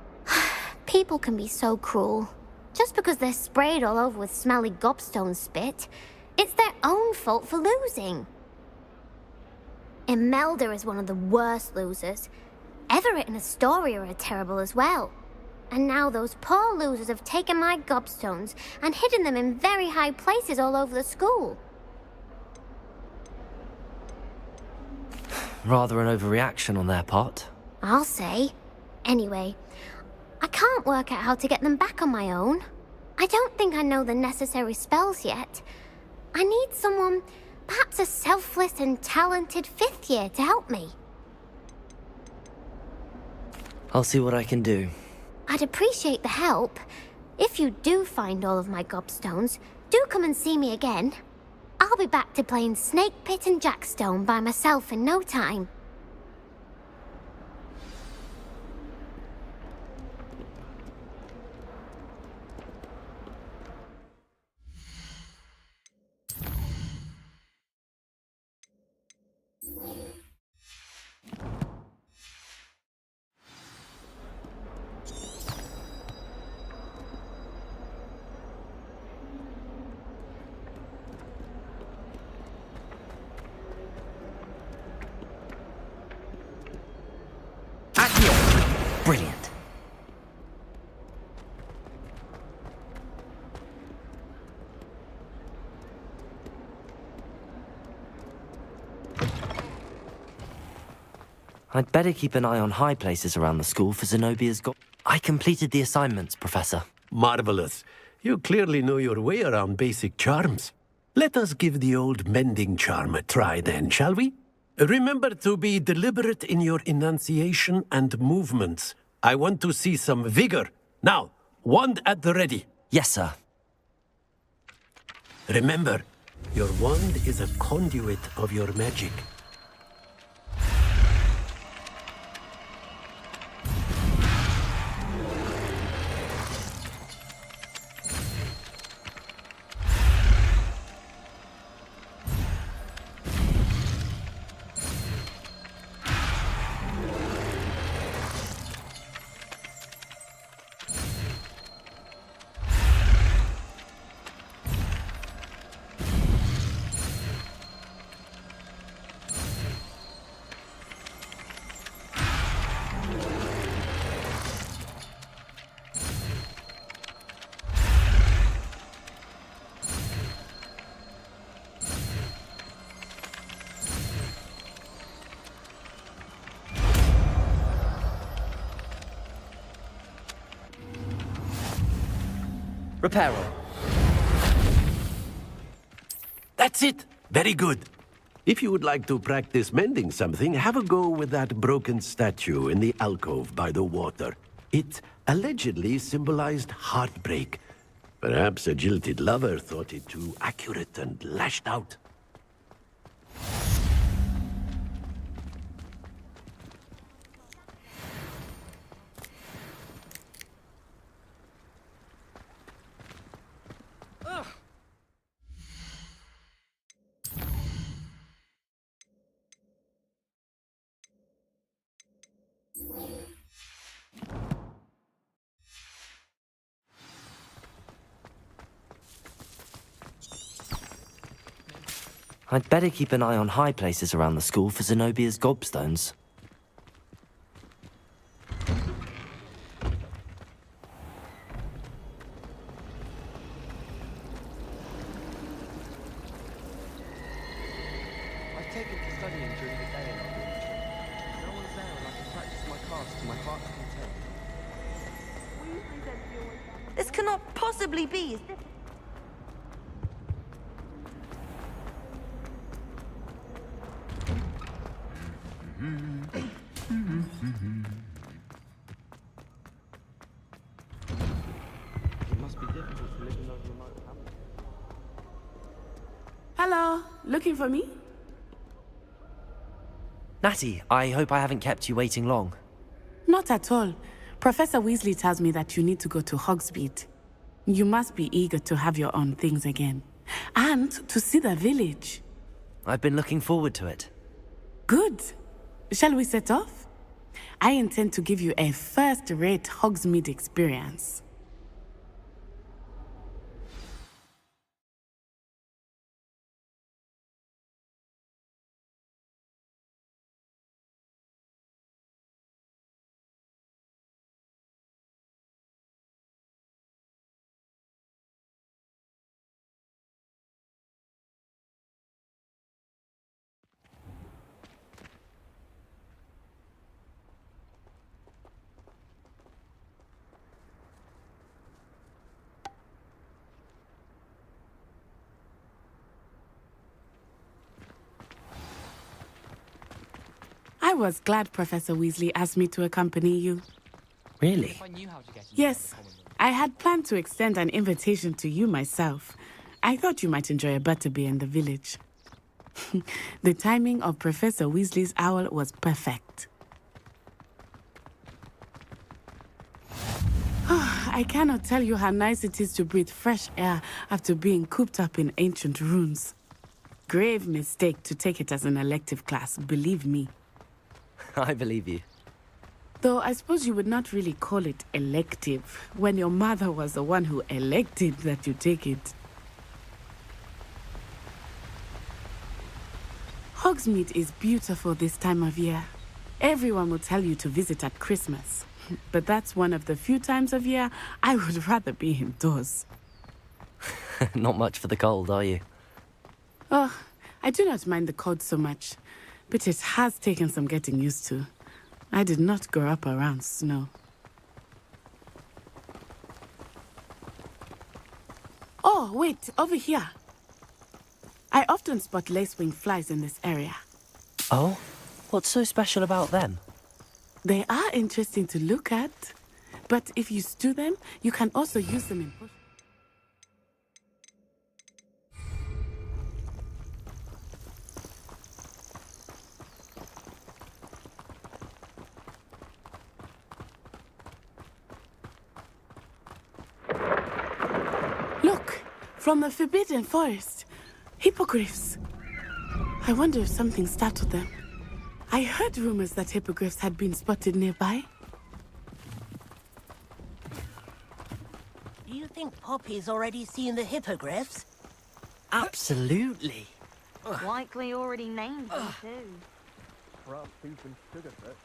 People can be so cruel. Just because they're sprayed all over with smelly gobstone spit, it's their own fault for losing. Imelda is one of the worst losers. Everett and Astoria are terrible as well. And now those poor losers have taken my gobstones and hidden them in very high places all over the school. Rather an overreaction on their part. I'll say. Anyway, I can't work out how to get them back on my own. I don't think I know the necessary spells yet. I need someone, perhaps a selfless and talented fifth year to help me. I'll see what I can do. I'd appreciate the help. If you do find all of my gobstones, do come and see me again. I'll be back to playing Snake Pit and Jackstone by myself in no time. Brilliant. I'd better keep an eye on high places around the school for Zenobia's I completed the assignments, Professor. Marvelous. You clearly know your way around basic charms. Let us give the old mending charm a try then, shall we? Remember to be deliberate in your enunciation and movements. I want to see some vigor. Now, wand at the ready. Yes, sir. Remember, your wand is a conduit of your magic. Reparo. That's it. Very good. If you would like to practice mending something, have a go with that broken statue in the alcove by the water. It allegedly symbolized heartbreak. Perhaps a jilted lover thought it too accurate and lashed out. I'd better keep an eye on high places around the school for Zenobia's gobstones. I've taken to studying during the day and I'll be retreat. No one's there and I can practice my cards to my heart's content. This cannot possibly be. Is this... It must be difficult to live in those remote hamlets. Hello, looking for me? Natty, I hope I haven't kept you waiting long. Not at all. Professor Weasley tells me that you need to go to Hogsmeade. You must be eager to have your own things again. And to see the village. I've been looking forward to it. Good. Shall we set off? I intend to give you a first-rate Hogsmeade experience. I was glad Professor Weasley asked me to accompany you. Really? Yes, I had planned to extend an invitation to you myself. I thought you might enjoy a butterbeer in the village. The timing of Professor Weasley's owl was perfect. I cannot tell you how nice it is to breathe fresh air after being cooped up in ancient ruins. Grave mistake to take it as an elective class, believe me. I believe you. Though I suppose you would not really call it elective when your mother was the one who elected that you take it. Hogsmeade is beautiful this time of year. Everyone will tell you to visit at Christmas. But that's one of the few times of year I would rather be indoors. Not much for the cold, are you? Oh, I do not mind the cold so much. But it has taken some getting used to. I did not grow up around snow. Oh, wait, over here. I often spot lacewing flies in this area. Oh? What's so special about them? They are interesting to look at. But if you stew them, you can also use them in... Look, from the Forbidden Forest. Hippogriffs. I wonder if something startled them. I heard rumors that hippogriffs had been spotted nearby. Do you think Poppy's already seen the hippogriffs? Absolutely. Likely already named them too. Perhaps beef and sugar fit.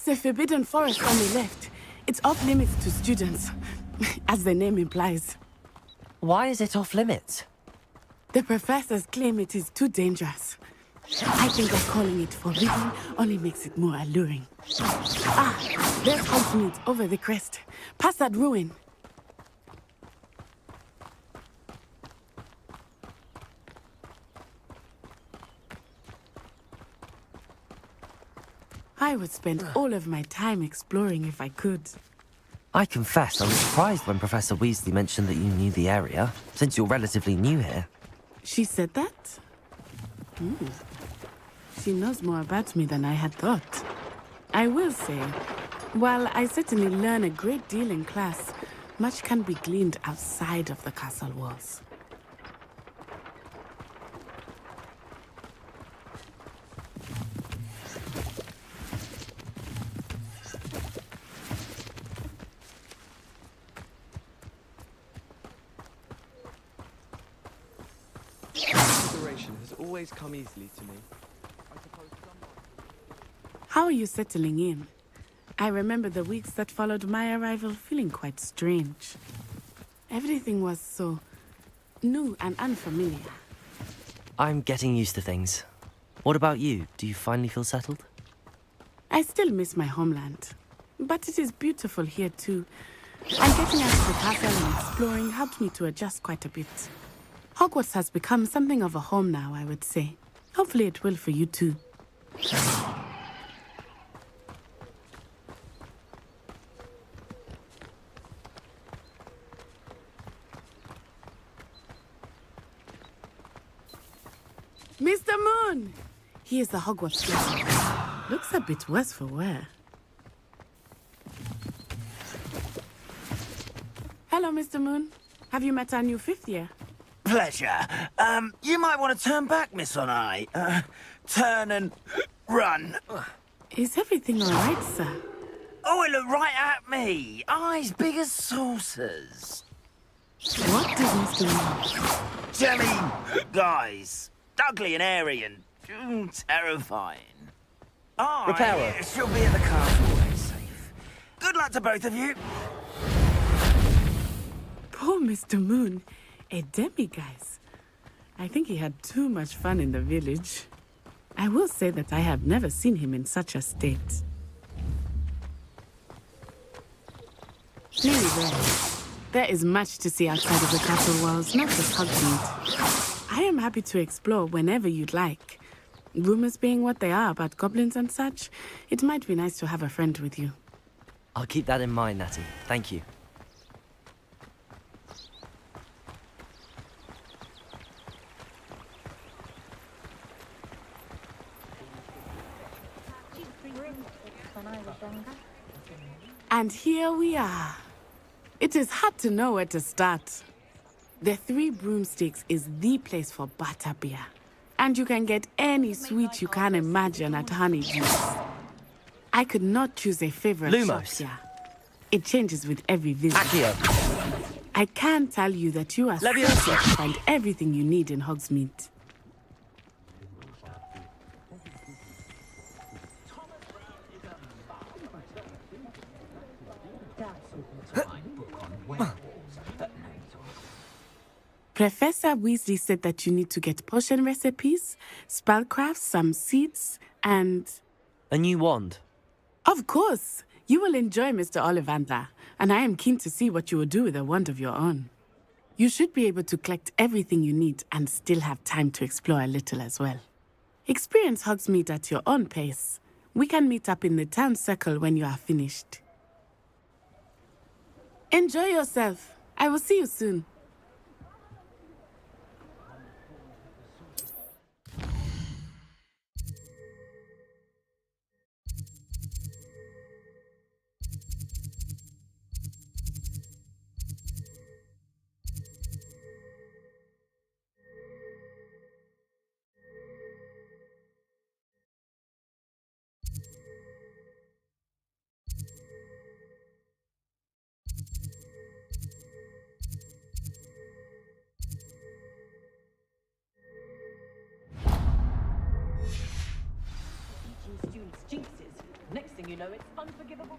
That's a forbidden forest on the left. It's off limits to students, as the name implies. Why is it off limits? The professors claim it is too dangerous. I think that calling it forbidden only makes it more alluring. Ah, there's Hogsmeade over the crest. Past that ruin. I would spend all of my time exploring if I could. I confess I was surprised when Professor Weasley mentioned that you knew the area, since you're relatively new here. She said that? She knows more about me than I had thought. I will say, while I certainly learn a great deal in class, much can be gleaned outside of the castle walls. Consideration has always come easily to me. I suppose How are you settling in? I remember the weeks that followed my arrival feeling quite strange. Everything was so new and unfamiliar. I'm getting used to things. What about you? Do you finally feel settled? I still miss my homeland, but it is beautiful here too. And getting out of the castle and exploring helped me to adjust quite a bit. Hogwarts has become something of a home now, I would say. Hopefully it will for you too. Mr. Moon! He is the Hogwarts guest. Looks a bit worse for wear. Hello, Mr. Moon. Have you met our new fifth year? Pleasure. You might want to turn back, Miss Onai. Turn and run. Is everything all right, sir? Oh, it looked right at me. Eyes big as saucers. What did Mr. Moon? Jelly guys. Ugly and airy and terrifying. Oh, Reparo. yeah, she'll be at the castle always safe. Good luck to both of you. Poor Mr. Moon. A demiguise. I think he had too much fun in the village. I will say that I have never seen him in such a state. Anyway, there is much to see outside of the castle walls, not just Hogsmeade. I am happy to explore whenever you'd like. Rumors being what they are about goblins and such, it might be nice to have a friend with you. I'll keep that in mind, Natty. Thank you. And here we are. It is hard to know where to start. The Three Broomsticks is the place for butterbeer. And you can get any sweet you can imagine at Honeydews. I could not choose a favorite shop Lumos. here. It changes with every visit. Accio. I can tell you that you are Leviosa. certain to find everything you need in Hogsmeade. Professor Weasley said that you need to get potion recipes, spellcrafts, some seeds, and... A new wand. Of course! You will enjoy Mr. Ollivander, and I am keen to see what you will do with a wand of your own. You should be able to collect everything you need and still have time to explore a little as well. Experience Hogsmeade at your own pace. We can meet up in the town circle when you are finished. Enjoy yourself. I will see you soon. know it's unforgivable.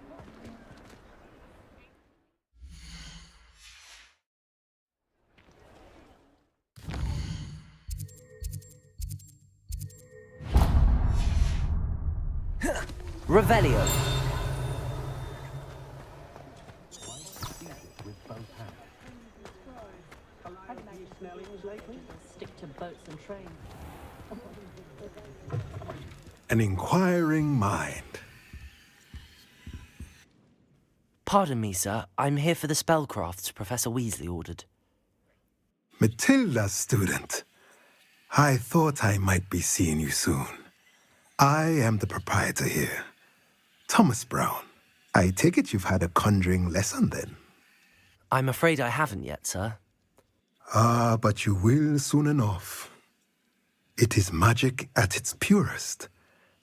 Revelio. Stick to boats and trains. An inquiring mind. Pardon me, sir. I'm here for the spellcrafts Professor Weasley ordered. Matilda's student. I thought I might be seeing you soon. I am the proprietor here, Thomas Brown. I take it you've had a conjuring lesson then? I'm afraid I haven't yet, sir. Ah, but you will soon enough. It is magic at its purest,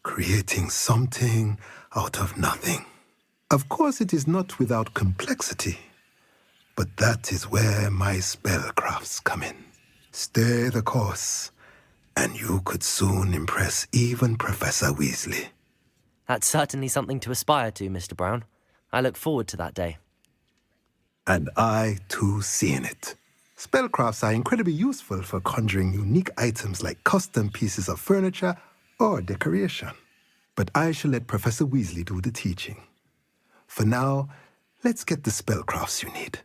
creating something out of nothing. Of course, it is not without complexity, but that is where my spellcrafts come in. Stay the course, and you could soon impress even Professor Weasley. That's certainly something to aspire to, Mr. Brown. I look forward to that day. And I, too, seeing it. Spellcrafts are incredibly useful for conjuring unique items like custom pieces of furniture or decoration. But I shall let Professor Weasley do the teaching. For now, let's get the spellcrafts you need.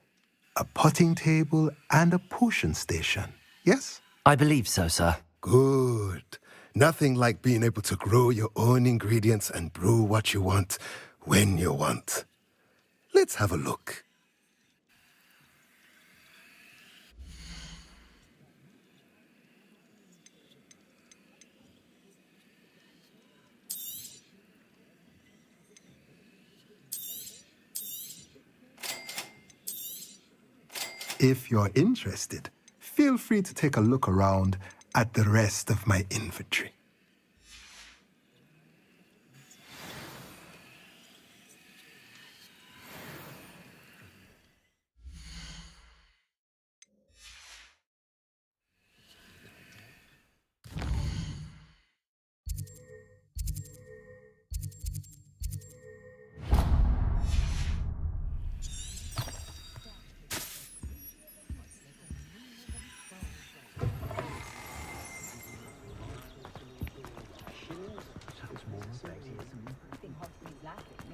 A potting table and a potion station, yes? I believe so, sir. Good. Nothing like being able to grow your own ingredients and brew what you want when you want. Let's have a look. If you're interested, feel free to take a look around at the rest of my inventory.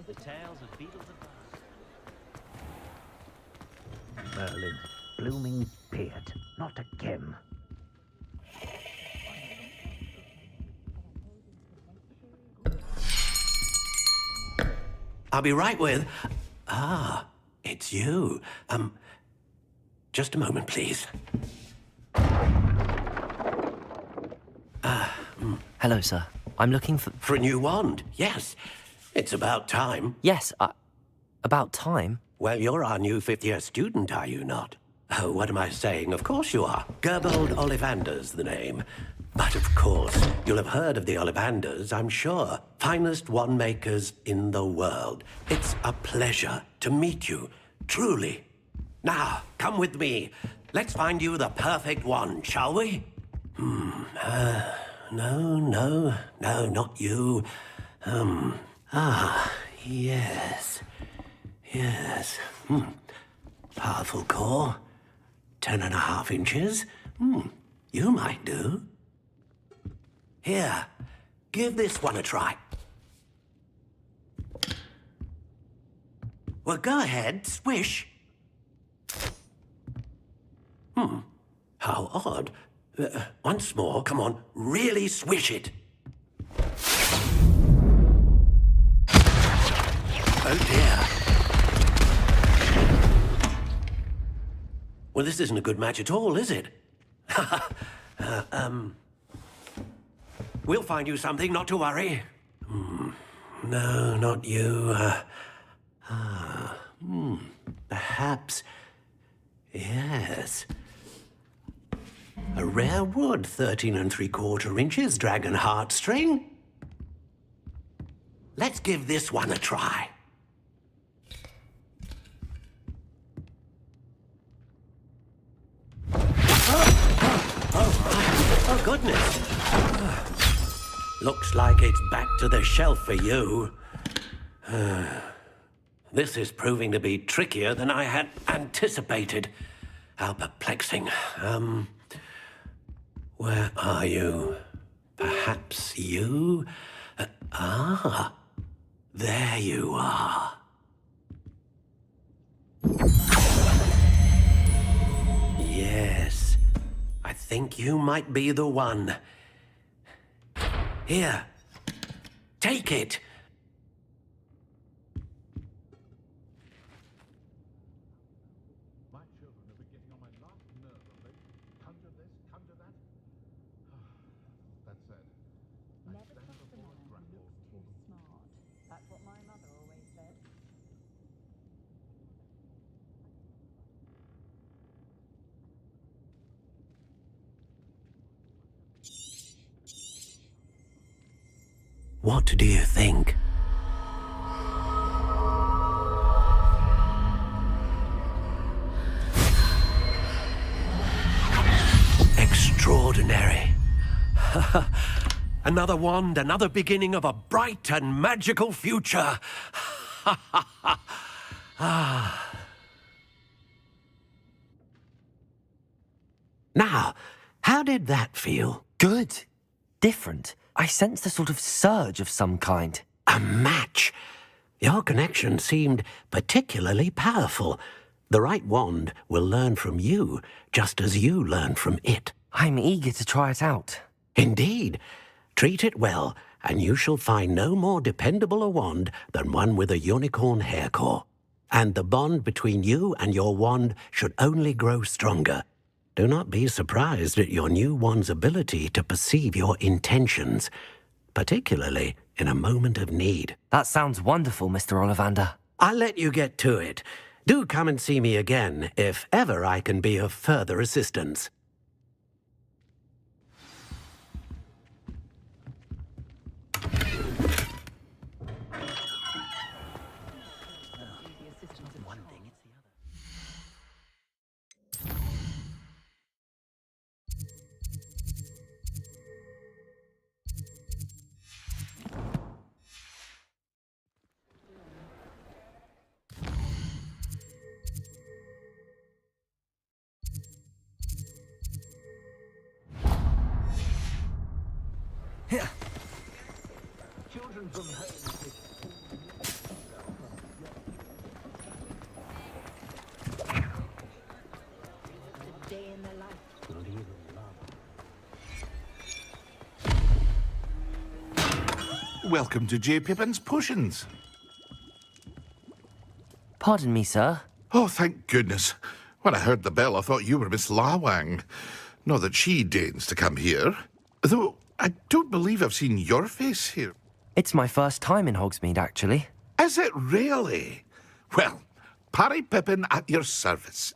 The tales of beetles of Merlin's blooming beard, not again. I'll be right with... Ah, it's you. Just a moment, please. Hello, sir. I'm looking for... For a new wand, yes. It's about time. Yes, about time? Well, you're our new fifth-year student, are you not? Oh, what am I saying? Of course you are. Gerbold Ollivander's the name. But of course, you'll have heard of the Ollivanders, I'm sure. Finest wand makers in the world. It's a pleasure to meet you, truly. Now, come with me. Let's find you the perfect wand, shall we? No, not you. Yes. Powerful core. 10.5 inches. You might do. Here, give this one a try. Well, go ahead, swish. How odd. Once more, come on, really swish it. Oh dear. Well, this isn't a good match at all, is it? We'll find you something, not to worry. No, not you. Perhaps. Yes. A rare wood, 13 3/4 inches, dragon heartstring. Let's give this one a try. Oh, goodness. Looks like it's back to the shelf for you. This is proving to be trickier than I had anticipated. How perplexing. Where are you? Perhaps you? There you are. Yes, I think you might be the one. Here, take it. What do you think? Extraordinary. Another wand, another beginning of a bright and magical future. Now, how did that feel? Good. Different. I sensed a sort of surge of some kind. A match. Your connection seemed particularly powerful. The right wand will learn from you, just as you learn from it. I'm eager to try it out. Indeed. Treat it well, and you shall find no more dependable a wand than one with a unicorn hair core. And the bond between you and your wand should only grow stronger. Do not be surprised at your new wand's ability to perceive your intentions, particularly in a moment of need. That sounds wonderful, Mr. Ollivander. I'll let you get to it. Do come and see me again if ever I can be of further assistance. Welcome to J. Pippin's Potions. Pardon me, sir. Oh, thank goodness. When I heard the bell, I thought you were Miss Lawang. Not that she deigns to come here. Though, I don't believe I've seen your face here. It's my first time in Hogsmeade, actually. Is it really? Well, Parry Pippin at your service.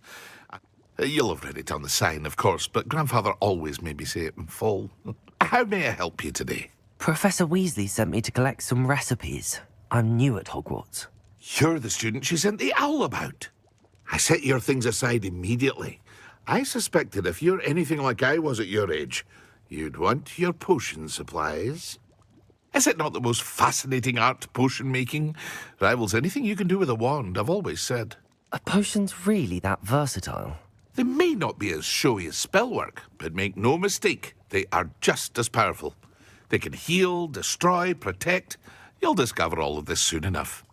You'll have read it on the sign, of course, but Grandfather always made me say it in full. How may I help you today? Professor Weasley sent me to collect some recipes. I'm new at Hogwarts. You're the student she sent the owl about. I set your things aside immediately. I suspected if you're anything like I was at your age, you'd want your potion supplies. Is it not the most fascinating art, potion making? Rivals anything you can do with a wand, I've always said. Are potions really that versatile? They may not be as showy as spellwork, but make no mistake, they are just as powerful. They can heal, destroy, protect. You'll discover all of this soon enough.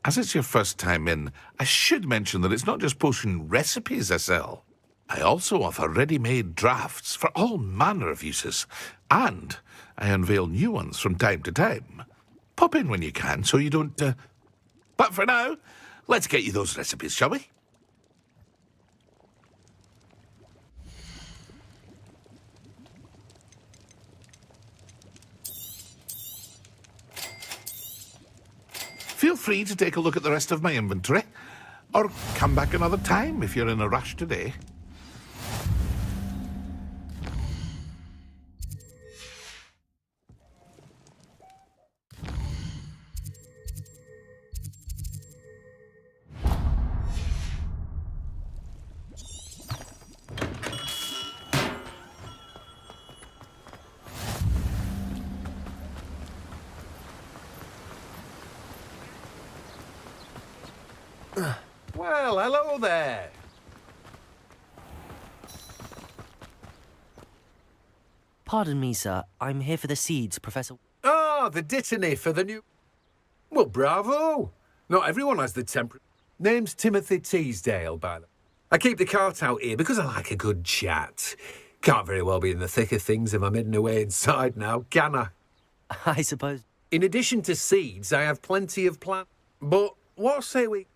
As it's your first time in, I should mention that it's not just potion recipes I sell. I also offer ready-made drafts for all manner of uses, and I unveil new ones from time to time. Pop in when you can so you don't... But for now, let's get you those recipes, shall we? Feel free to take a look at the rest of my inventory, or come back another time if you're in a rush today. Well, hello there. Pardon me, sir. I'm here for the seeds, Professor. Ah, the dittany for the new... Well, bravo. Not everyone has the temper... Name's Timothy Teasdale, by the way. I keep the cart out here because I like a good chat. Can't very well be in the thick of things if I'm hidden away inside now, can I? I suppose. In addition to seeds, I have plenty of plants. But what say we...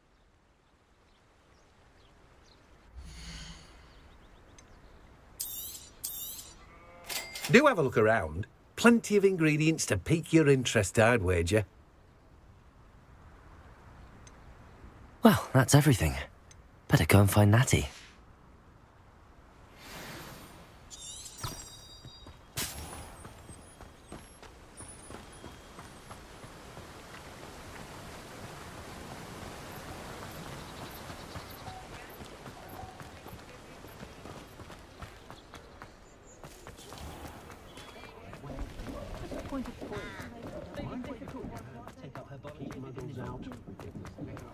Do have a look around. Plenty of ingredients to pique your interest, I'd wager. Well, that's everything. Better go and find Natty.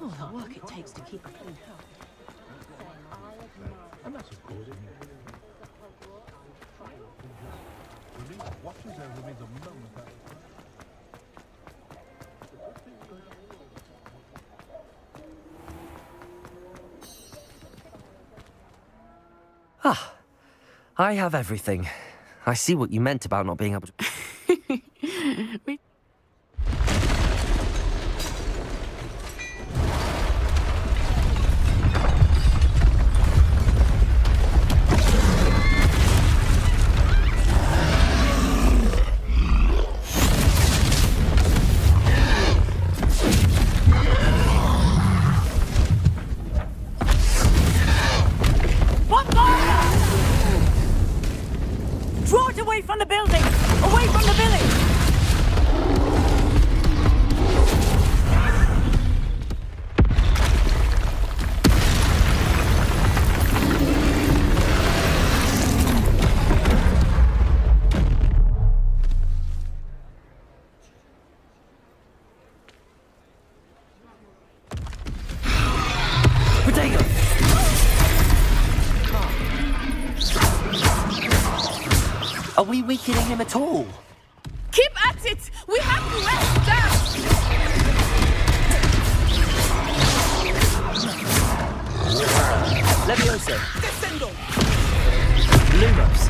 Oh, the work it takes to keep a clean house. And that's of course watches over me the moment that... Ah, I have everything. I see what you meant about not being able to... Draw it away from the building! Away from the village! Are we weakening him at all? Keep at it! We have to rest that! Leviosa! Descendo! Lumos!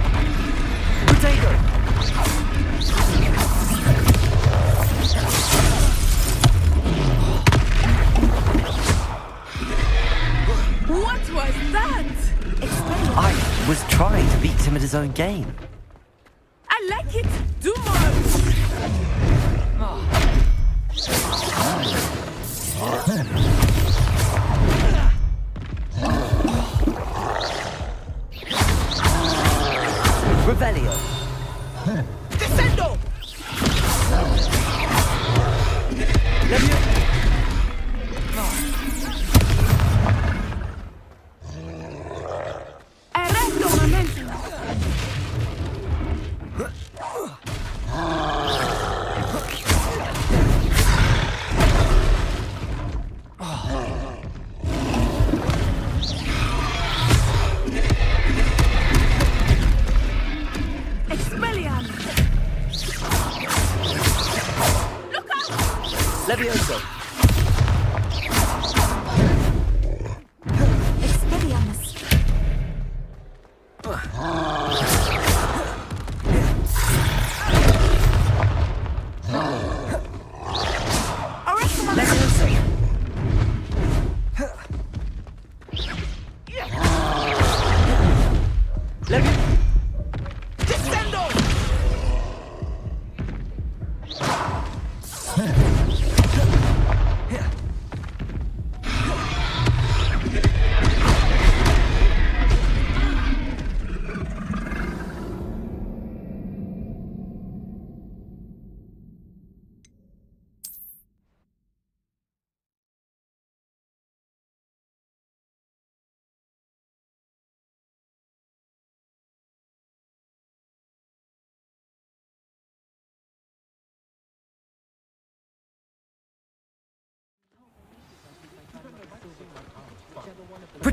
Potato! What was that? I was trying to beat him at his own game. I like it! Do more! Revelio! Descendo! Arresto momentum!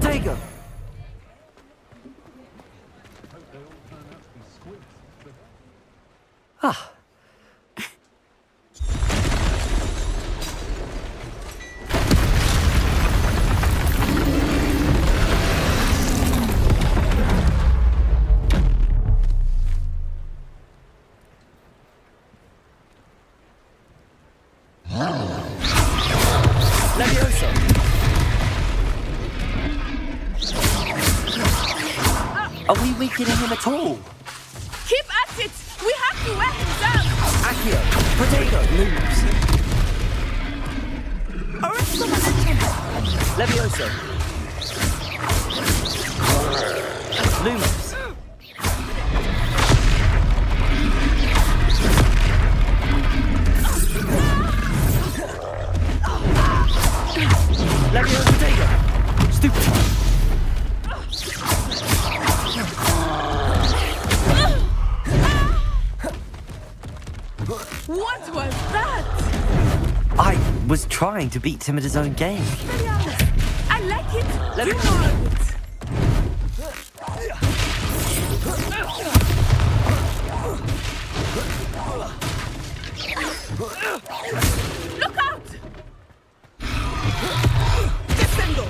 Protego! Ah. Levioso! Are we weakening him at all? Keep at it! We have to wear him down! Accio! Protego! Lumos! Levioso! Lumos! Levioso! Protego! Stupid! What was that? I was trying to beat him at his own game. I like it. Let Do me- more of it. Look out! Descendo!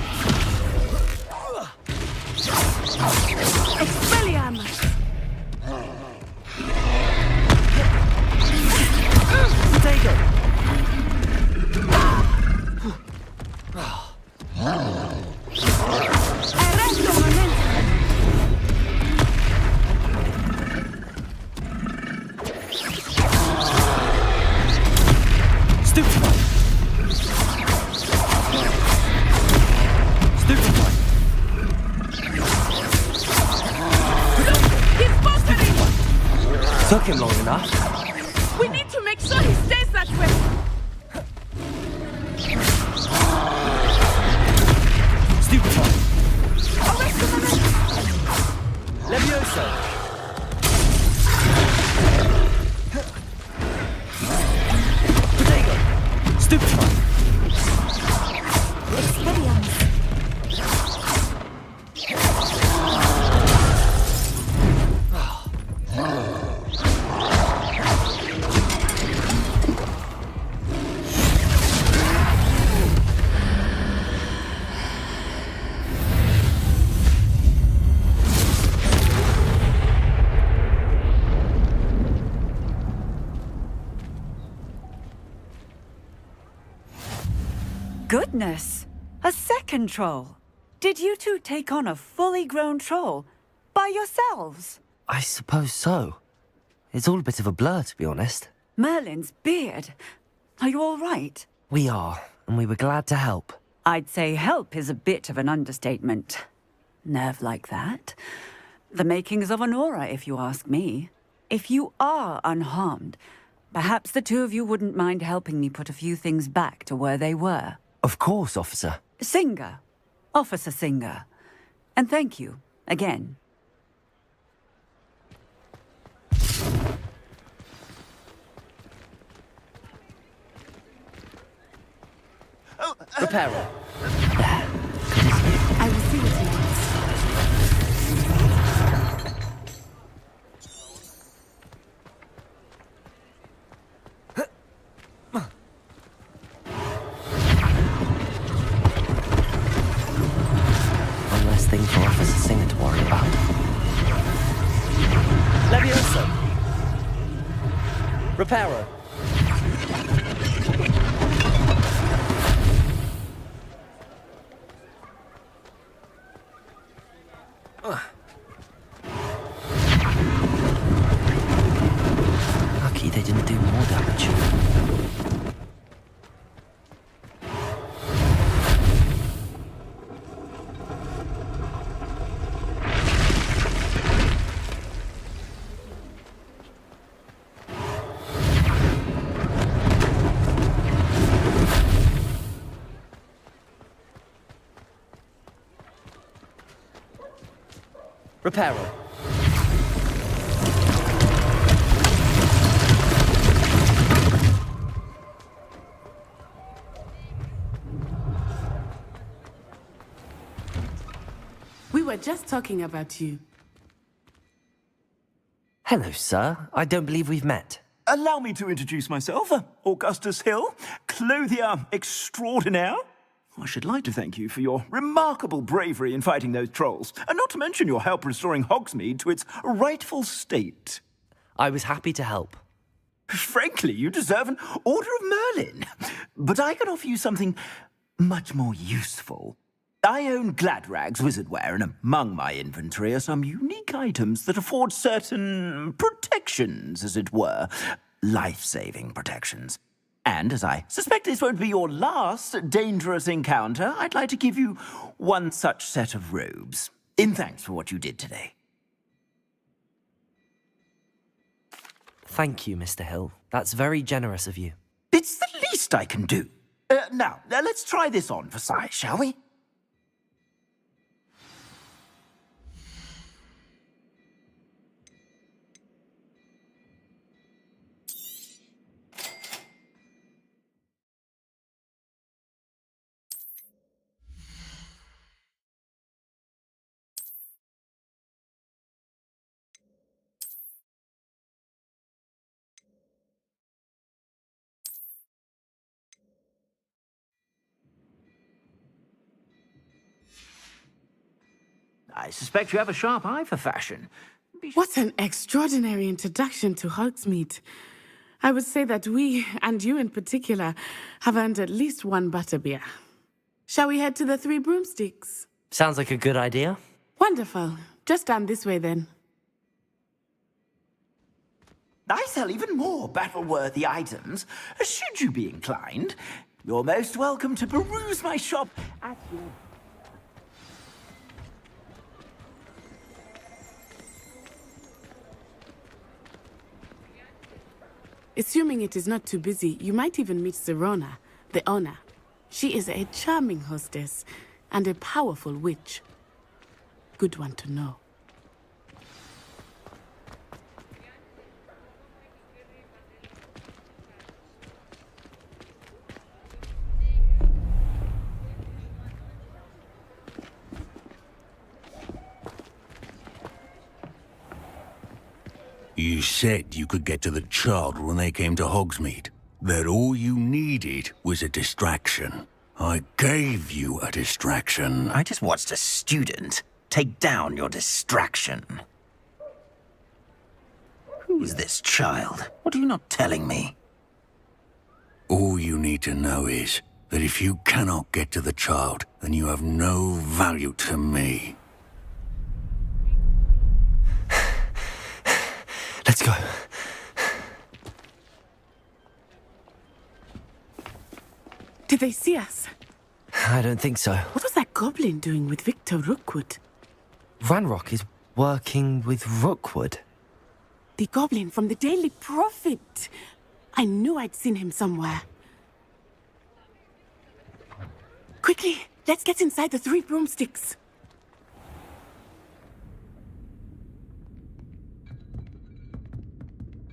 Expelliarmus! Protego! Arresto momentum! Stupefy! Stupefy! He's faltering! Took him long enough. We need to make sure he stays that way! Stupefy! Arresto momentum! Levioso! Protego! Stupefy! Goodness! A second troll! Did you two take on a fully grown troll? By yourselves? I suppose so. It's all a bit of a blur, to be honest. Merlin's beard. Are you all right? We are, and we were glad to help. I'd say help is a bit of an understatement. Nerve like that. The makings of an aura, if you ask me. If you are unharmed, perhaps the two of you wouldn't mind helping me put a few things back to where they were. Of course, officer. Singer. Officer Singer. And thank you, again. Reparo. I will see what he wants. One less thing for Officer Singer to worry about. Levioso! Reparo! Lucky they didn't do more damage. Reparo. We were just talking about you. Hello, sir. I don't believe we've met. Allow me to introduce myself, Augustus Hill, clothier extraordinaire. I should like to thank you for your remarkable bravery in fighting those trolls, and not to mention your help restoring Hogsmeade to its rightful state. I was happy to help. Frankly, you deserve an Order of Merlin. But I can offer you something much more useful. I own Gladrag's wizardware, and among my inventory are some unique items that afford certain protections, as it were. Life-saving protections. And as I suspect this won't be your last dangerous encounter, I'd like to give you one such set of robes, in thanks for what you did today. Thank you, Mr. Hill. That's very generous of you. It's the least I can do. Now, let's try this on for size, shall we? I suspect you have a sharp eye for fashion. What an extraordinary introduction to Hogsmeade. I would say that we, and you in particular, have earned at least one butterbeer. Shall we head to the Three Broomsticks? Sounds like a good idea. Wonderful. Just down this way then. I sell even more battle-worthy items. Should you be inclined, you're most welcome to peruse my shop at your... Assuming it is not too busy, you might even meet Serona, the owner. She is a charming hostess and a powerful witch. Good one to know. You said you could get to the child when they came to Hogsmeade. That all you needed was a distraction. I gave you a distraction. I just watched a student take down your distraction. Who is this child? What are you not telling me? All you need to know is that if you cannot get to the child, then you have no value to me. Let's go. Did they see us? I don't think so. What was that goblin doing with Victor Rookwood? Ranrock is working with Rookwood. The goblin from the Daily Prophet. I knew I'd seen him somewhere. Quickly, let's get inside the Three Broomsticks.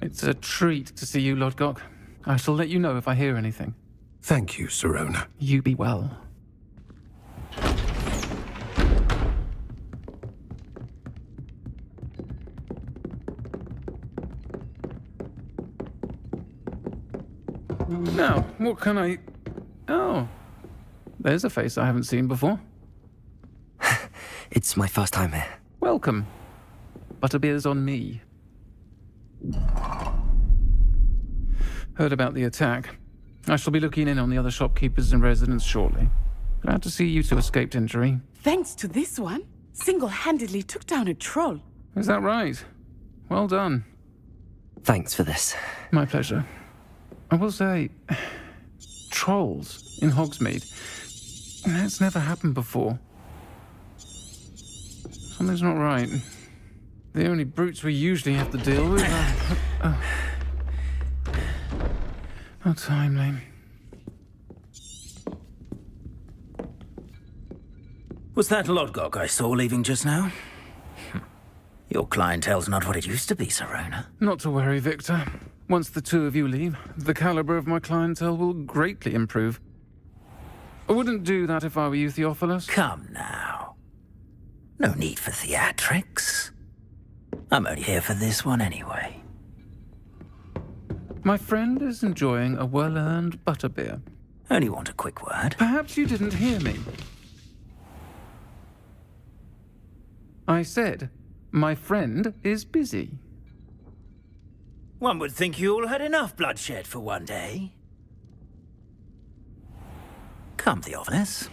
It's a treat to see you, Lodgok. I shall let you know if I hear anything. Thank you, Serona. You be well. Now, what can I... Oh, there's a face I haven't seen before. It's my first time here. Welcome. Butterbeer's on me. Heard about the attack. I shall be looking in on the other shopkeepers and residents shortly. Glad to see you two escaped injury. Thanks to this one, single-handedly took down a troll. Is that right? Well done. Thanks for this. My pleasure. I will say, trolls in Hogsmeade. That's never happened before. Something's not right. The only brutes we usually have to deal with are... How timely. Was that Lodgok I saw leaving just now? Your clientele's not what it used to be, Serona. Not to worry, Victor. Once the two of you leave, the caliber of my clientele will greatly improve. I wouldn't do that if I were you, Theophilus. Come now. No need for theatrics. I'm only here for this one anyway. My friend is enjoying a well-earned butterbeer. Only want a quick word. Perhaps you didn't hear me. I said, my friend is busy. One would think you all had enough bloodshed for one day. Come, Theophilus.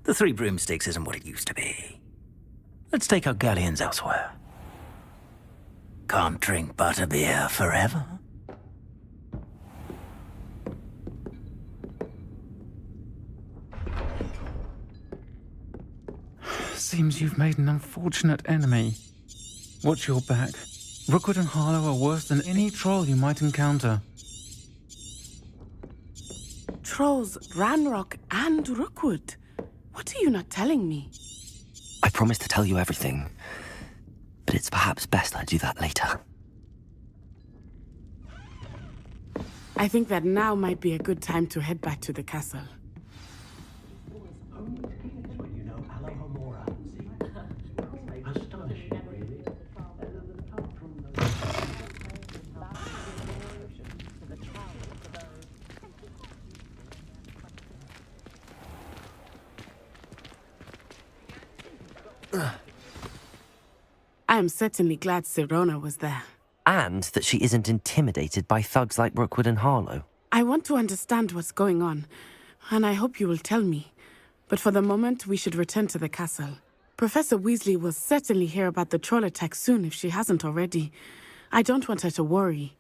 The Three Broomsticks isn't what it used to be. Let's take our galleons elsewhere. Can't drink butterbeer forever. Seems you've made an unfortunate enemy. Watch your back. Rookwood and Harlow are worse than any troll you might encounter. Trolls, Ranrock, and Rookwood. What are you not telling me? I promised to tell you everything, but it's perhaps best I do that later. I think that now might be a good time to head back to the castle. I am certainly glad Sirona was there. And that she isn't intimidated by thugs like Rookwood and Harlow. I want to understand what's going on, and I hope you will tell me. But for the moment, we should return to the castle. Professor Weasley will certainly hear about the troll attack soon if she hasn't already. I don't want her to worry.